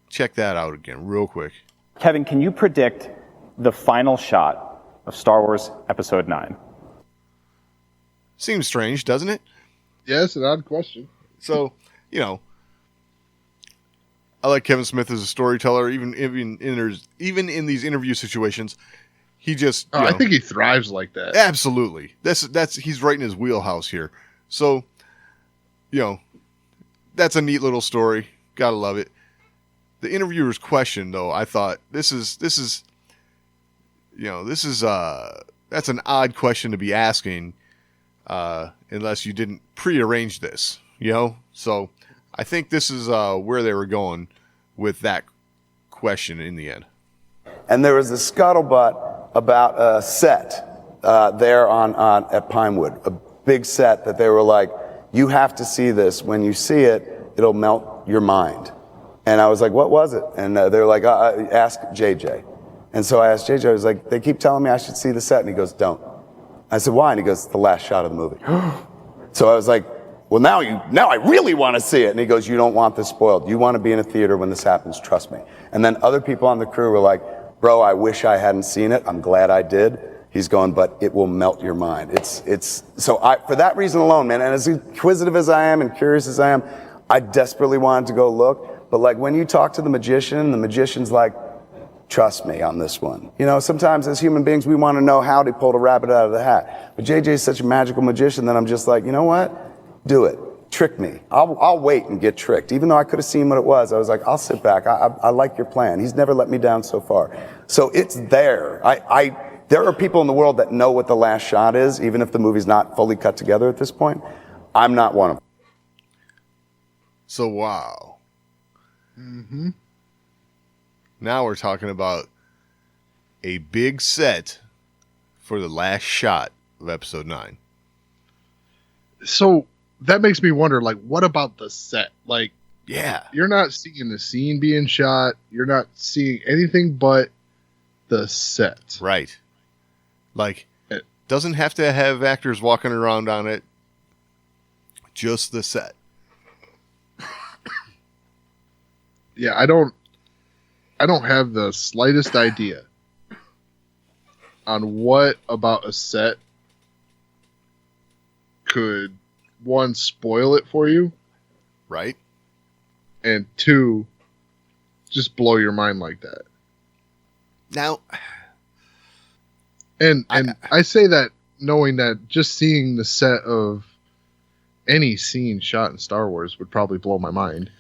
check that out again real quick. Kevin, can you predict the final shot of Star Wars Episode 9? Seems strange, doesn't it? Yeah, it's an odd question. So, I like Kevin Smith as a storyteller, even in these interview situations. He just, I think he thrives like that. Absolutely. That's he's right in his wheelhouse here. So, that's a neat little story. Gotta love it. The interviewer's question, though, I thought this is that's an odd question to be asking, unless you didn't prearrange this, So I think this is where they were going with that question in the end. And there was a scuttlebutt about a set there at Pinewood, a big set that they were like, you have to see this. When you see it, it'll melt your mind. And I was like, what was it? And they were like, ask JJ. And so I asked JJ, I was like, they keep telling me I should see the set. And he goes, don't. I said, why? And he goes, the last shot of the movie. So I was like, well, now I really want to see it. And he goes, you don't want this spoiled. You want to be in a theater when this happens, trust me. And then other people on the crew were like, bro, I wish I hadn't seen it. I'm glad I did. He's going, but it will melt your mind. For that reason alone, man, and as inquisitive as I am and curious as I am, I desperately wanted to go look. But like when you talk to the magician's like, trust me on this one. Sometimes as human beings, we want to know how to pull a rabbit out of the hat. But JJ is such a magical magician that I'm just like, you know what? Do it. Trick me. I'll wait and get tricked. Even though I could have seen what it was, I was like, I'll sit back. I like your plan. He's never let me down so far. So it's there. There are people in the world that know what the last shot is, even if the movie's not fully cut together at this point. I'm not one of them. So, wow. Mm-hmm. Now we're talking about a big set for the last shot of Episode 9. So that makes me wonder, like, what about the set? Like, yeah, you're not seeing the scene being shot. You're not seeing anything but the set. Right. Like, it doesn't have to have actors walking around on it. Just the set. Yeah, I don't have the slightest idea on what about a set could, one, spoil it for you, right? And two, just blow your mind like that. Now, And I say that knowing that just seeing the set of any scene shot in Star Wars would probably blow my mind.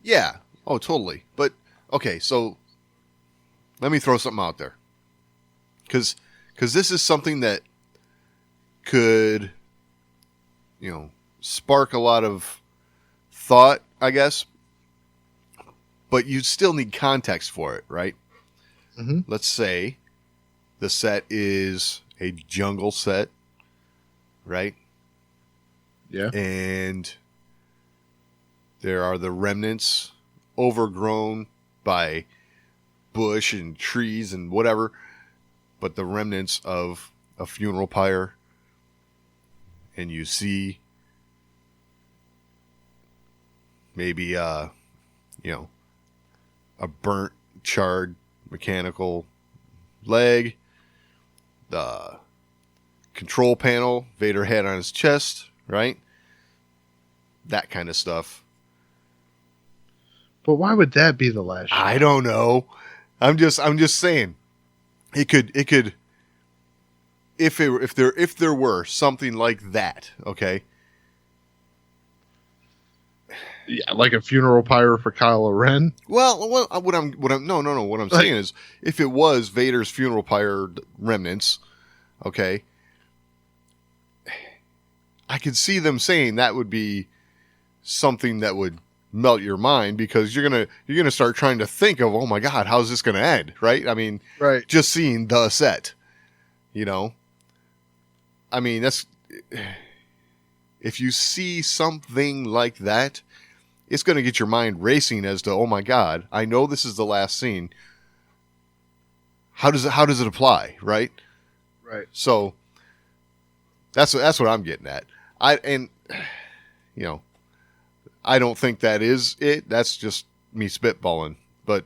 yeah. Oh, totally. But, okay, so let me throw something out there. Because this is something that could, spark a lot of thought, I guess. But you still need context for it, right? Mm-hmm. Let's say the set is a jungle set, right? Yeah. And there are the remnants overgrown by bush and trees and whatever, but the remnants of a funeral pyre. And you see maybe, a burnt, charred mechanical leg, the control panel Vader had on his chest, right? That kind of stuff. But why would that be the last shot? I don't know. I'm just saying. It could if there were something like that, okay? Yeah, like a funeral pyre for Kylo Ren. Well, what I'm saying is, if it was Vader's funeral pyre remnants, okay, I could see them saying that would be something that would melt your mind, because you're gonna start trying to think of, oh my God, how's this gonna end, right? I mean, Right. just seeing the set, I mean, that's, if you see something like that, it's going to get your mind racing as to, oh my God, I know this is the last scene. How does it apply, right? Right. So that's what I'm getting at. I don't think that is it. That's just me spitballing. But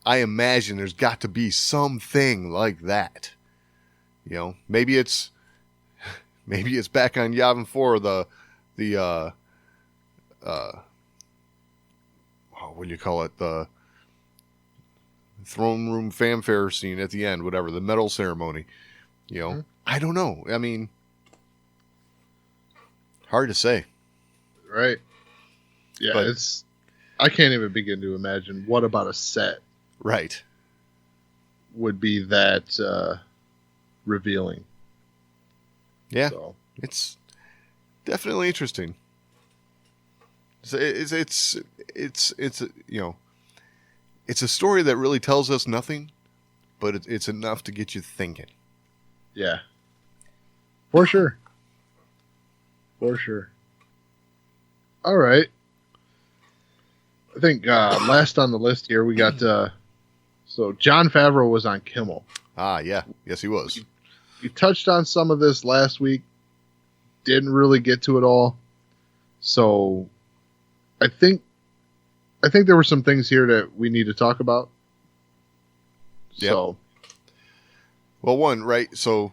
I imagine there's got to be something like that. Maybe it's back on Yavin 4, the what do you call it? The throne room fanfare scene at the end, whatever, the medal ceremony. Mm-hmm. I don't know. I mean, hard to say. Right. Yeah, But- I can't even begin to imagine what about a set Right. would be that revealing. Yeah. So, It's definitely interesting. It's it's a story that really tells us nothing, but it's enough to get you thinking. yeah. For sure. For sure. All right. I think last on the list here, we got... so Jon Favreau was on Kimmel. Ah, yeah. Yes, he was. You touched on some of this last week. Didn't really get to it all. So I think there were some things here that we need to talk about. Yep. So Well, one, right? So,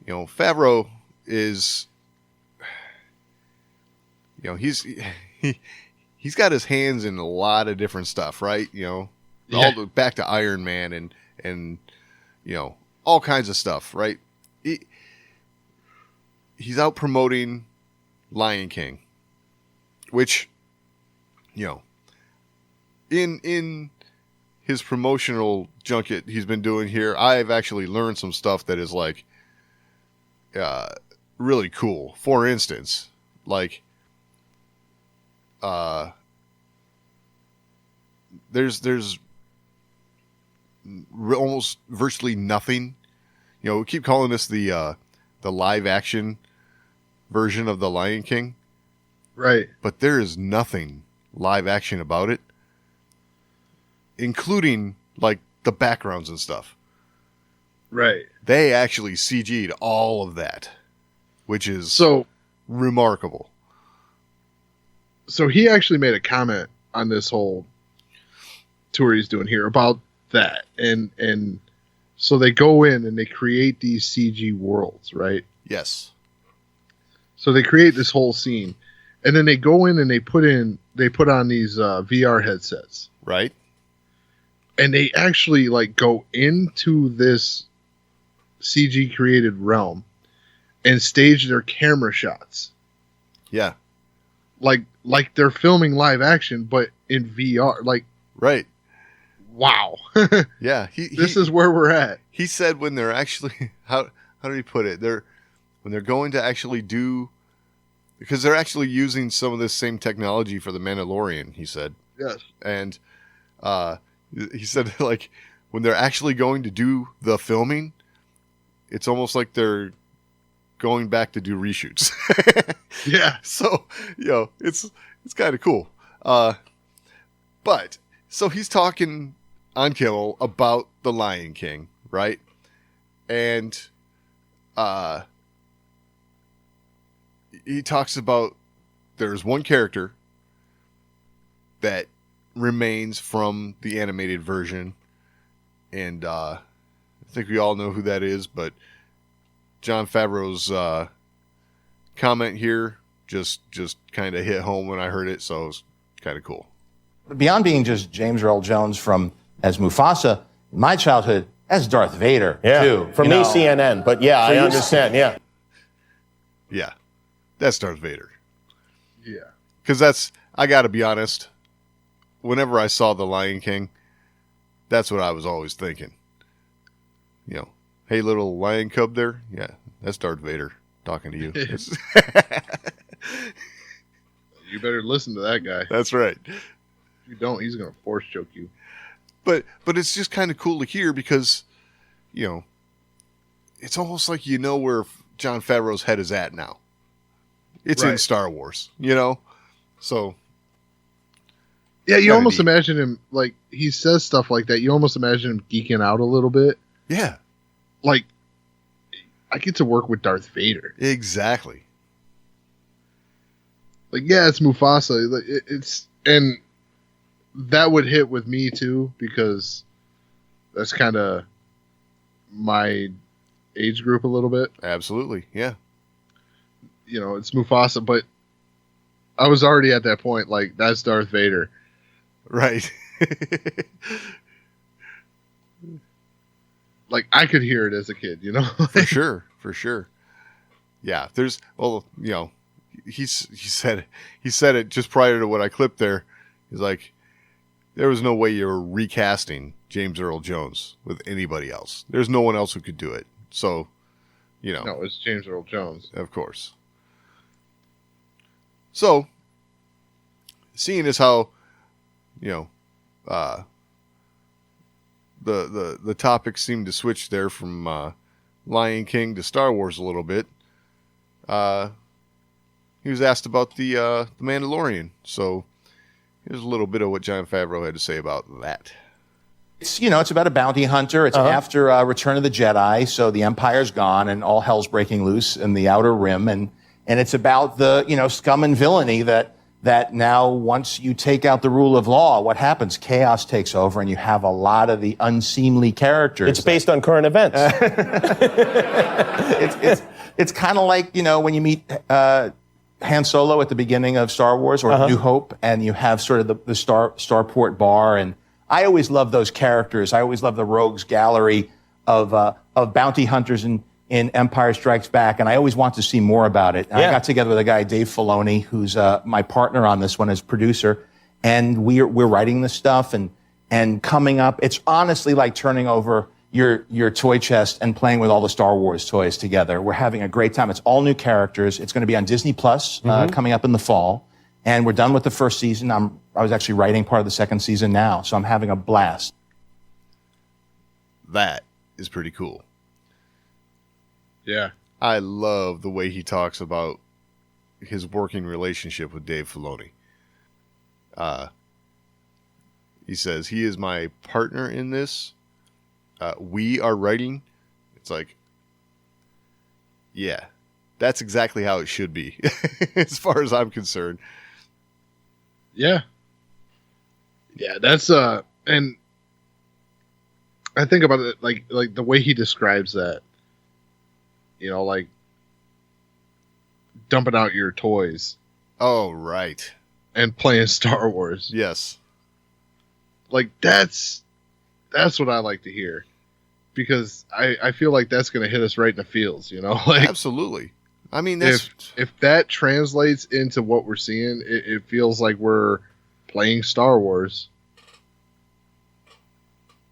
Favreau is, he's got his hands in a lot of different stuff, right? All back to Iron Man and all kinds of stuff, right? He's out promoting Lion King, which, in his promotional junket he's been doing here, I've actually learned some stuff that is like really cool. For instance, like there's almost virtually nothing. We keep calling this the live action version of the Lion King, right. but there is nothing live action about it, including like the backgrounds and stuff. Right. They actually CG'd all of that, which is So remarkable. he actually made a comment on this whole tour he's doing here about that. And so they go in and they create these CG worlds, right? Yes. So they create this whole scene, and then they go in and they put on these VR headsets, Right? and they actually like go into this CG created realm and stage their camera shots. Yeah. Like they're filming live action, but in VR. Like, right. Wow. Yeah. This is where we're at. He said when they're actually, how did he put it? When they're going to actually do, because they're actually using some of this same technology for the Mandalorian, he said. Yes. And he said, like, when they're actually going to do the filming, it's almost like they're going back to do reshoots. Yeah. So, it's kind of cool. But, so he's talking on Kimmel about The Lion King, right? And he talks about there's one character that remains from the animated version, and I think we all know who that is, but Jon Favreau's comment here just kind of hit home when I heard it, so it was kind of cool. Beyond being just James Earl Jones as Mufasa, in my childhood, as Darth Vader, too. For me, CNN, but yeah, I understand, yeah. Yeah, that's Darth Vader. Yeah. Because I got to be honest, whenever I saw The Lion King, that's what I was always thinking. Hey, little lion cub there? Yeah, that's Darth Vader talking to you. You better listen to that guy. That's right. If you don't, he's going to force choke you. But it's just kind of cool to hear because, it's almost like where Jon Favreau's head is at now. It's in Star Wars, So. Yeah, you almost imagine him, like, he says stuff like that. You almost imagine him geeking out a little bit. Yeah. Like, I get to work with Darth Vader. Exactly. Like, yeah, it's Mufasa. And that would hit with me too, because that's kind of my age group a little bit. Absolutely, yeah. It's Mufasa, but I was already at that point, like, that's Darth Vader. Right. Like, I could hear it as a kid, For sure. Yeah, he said it just prior to what I clipped there. He's like, there was no way you were recasting James Earl Jones with anybody else. There's no one else who could do it. So, No, it's James Earl Jones. Of course. So, seeing as how, the topics seem to switch there from Lion King to Star Wars a little bit. He was asked about the Mandalorian, so here's a little bit of what Jon Favreau had to say about that. It's about a bounty hunter. It's after Return of the Jedi, so the Empire's gone and all hell's breaking loose in the Outer Rim, and it's about the scum and villainy that now once you take out the rule of law, what happens? Chaos takes over, and you have a lot of the unseemly characters. It's based on current events. It's kind of like when you meet Han Solo at the beginning of Star Wars or New Hope, and you have sort of the Starport bar, and I always love those characters. I always love the rogues gallery of bounty hunters in Empire Strikes Back, and I always want to see more about it. I got together with a guy, Dave Filoni, who's my partner on this one as producer, and we're writing this stuff and coming up. It's honestly like turning over your toy chest and playing with all the Star Wars toys together. We're having a great time. It's all new characters. It's going to be on Disney Plus coming up in the fall, and we're done with the first season. I was actually writing part of the second season now, so I'm having a blast. That is pretty cool. Yeah. I love the way he talks about his working relationship with Dave Filoni. He says, he is my partner in this. We are writing. It's like, yeah, that's exactly how it should be, as far as I'm concerned. Yeah. Yeah, that's, and I think about it like the way he describes that, like dumping out your toys. Oh, right. And playing Star Wars. Yes. Like, that's That's what I like to hear, because I feel like that's going to hit us right in the feels, like Absolutely. I mean, that's if that translates into what we're seeing, it feels like we're playing Star Wars.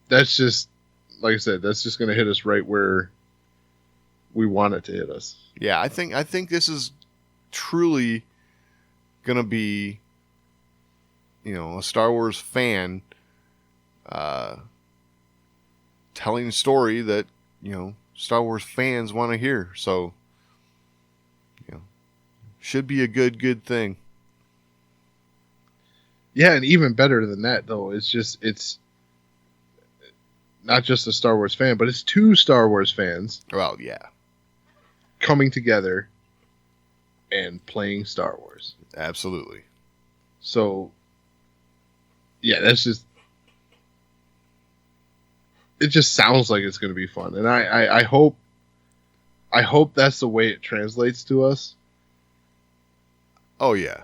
That's just, like I said, that's just going to hit us right where we want it to hit us. yeah. I think this is truly gonna be, a Star Wars fan telling a story that Star Wars fans want to hear. So, should be a good thing. Yeah, and even better than that, though, it's not just a Star Wars fan, but it's two Star Wars fans Well, yeah, coming together and playing Star Wars. absolutely. So, yeah, it just sounds like it's going to be fun, and I hope that's the way it translates to us. Oh yeah,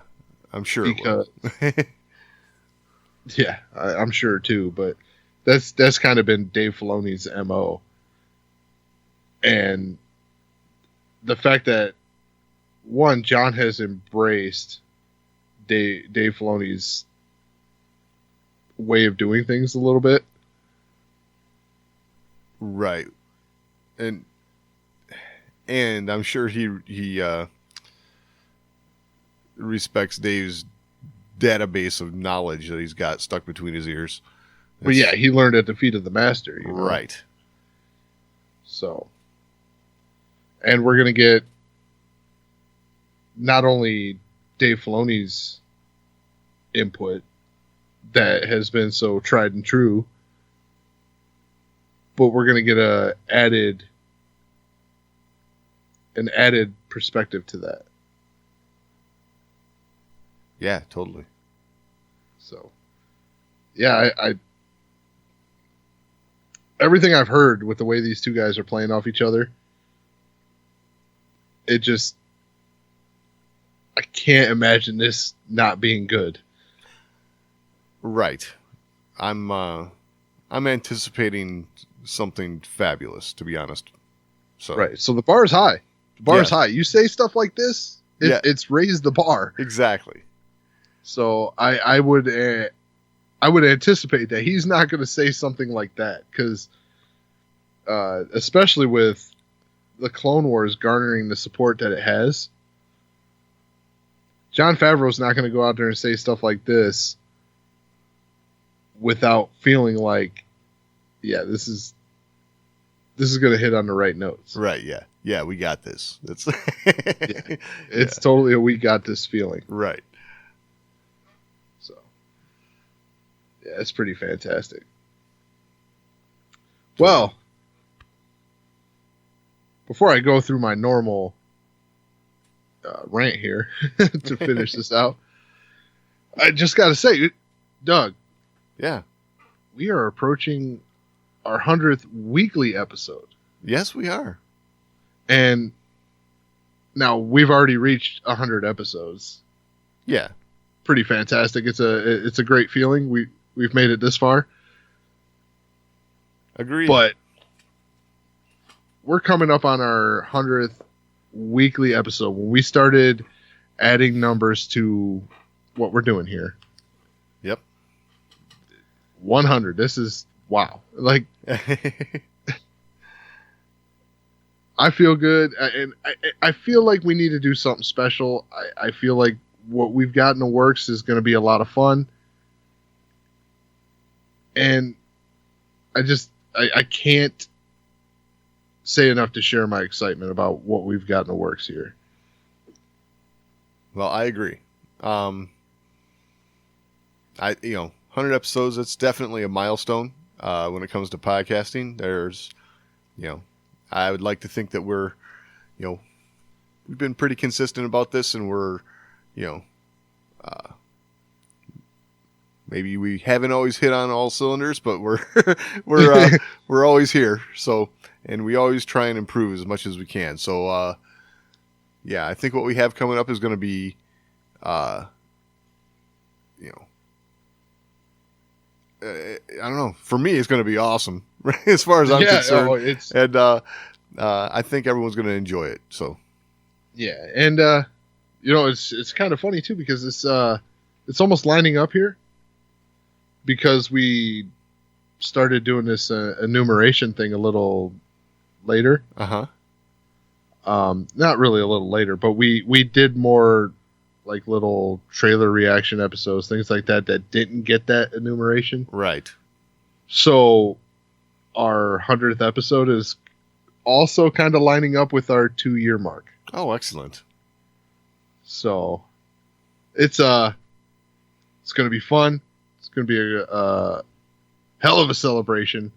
I'm sure. Because it will. yeah, I'm sure too, but that's kind of been Dave Filoni's MO, and the fact that Jon has embraced Dave Filoni's way of doing things a little bit. Right. And I'm sure he respects Dave's database of knowledge that he's got stuck between his ears. But yeah, he learned at the feet of the master. Right. So, and we're going to get not only Dave Filoni's input that has been so tried and true, but we're going to get an added perspective to that. Yeah, totally. So, yeah, I everything I've heard with the way these two guys are playing off each other, I can't imagine this not being good. Right. I'm anticipating something fabulous, to be honest. So Right. So the bar is high. The bar is Yeah. high. You say stuff like this, Yeah. it's raised the bar. Exactly. So I would anticipate that he's not going to say something like that, because especially with the Clone Wars garnering the support that it has, Jon Favreau's not going to go out there and say stuff like this without feeling like, yeah, this is going to hit on the right notes. Right, yeah. Yeah, we got this. That's It's totally a we got this feeling. right. So, yeah, it's pretty fantastic. Well, before I go through my normal rant here to finish this out, I just got to say, Doug, Yeah. we are approaching our 100th weekly episode. Yes, we are. And now we've already reached 100 episodes. Yeah. Pretty fantastic. It's a great feeling. We've made it this far. Agreed. But we're coming up on our 100th weekly episode when we started adding numbers to what we're doing here. Yep. 100. This is wow. Like, I feel good, and I feel like we need to do something special. I feel like what we've got in the works is going to be a lot of fun, and I can't say enough to share my excitement about what we've got in the works here. Well, I agree. 100 episodes, it's definitely a milestone when it comes to podcasting. There's, I would like to think that we're, we've been pretty consistent about this, and we're, maybe we haven't always hit on all cylinders, but we're always here. So, and we always try and improve as much as we can. So, yeah, I think what we have coming up is going to be, I don't know. For me, it's going to be awesome as far as I'm concerned. And I think everyone's going to enjoy it. So, yeah, and it's kind of funny too because it's almost lining up here because we started doing this enumeration thing a little later. Not really a little later, but we did more like little trailer reaction episodes, things like that didn't get that enumeration. Right. So our 100th episode is also kind of lining up with our 2-year mark. Oh, excellent. So it's going to be fun. It's going to be a hell of a celebration.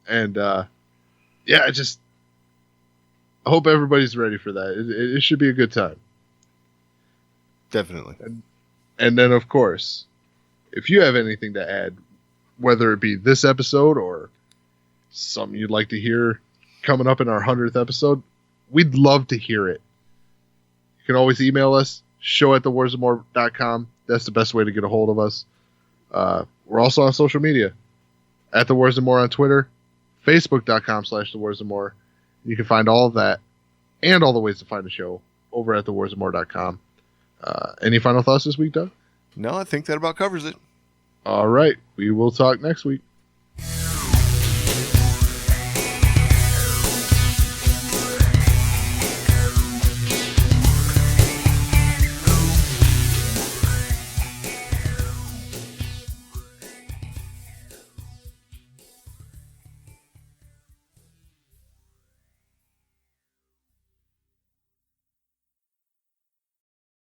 And I hope everybody's ready for that. It should be a good time. Definitely. And then, of course, if you have anything to add, whether it be this episode or something you'd like to hear coming up in our 100th episode, we'd love to hear it. You can always email us, show@thewarsofmore.com. That's the best way to get a hold of us. We're also on social media, @thewarsofmore on Twitter, facebook.com/thewarsofmore. You can find all of that and all the ways to find the show over at thewarsofmore.com. Any final thoughts this week, Doug? No, I think that about covers it. All right. We will talk next week.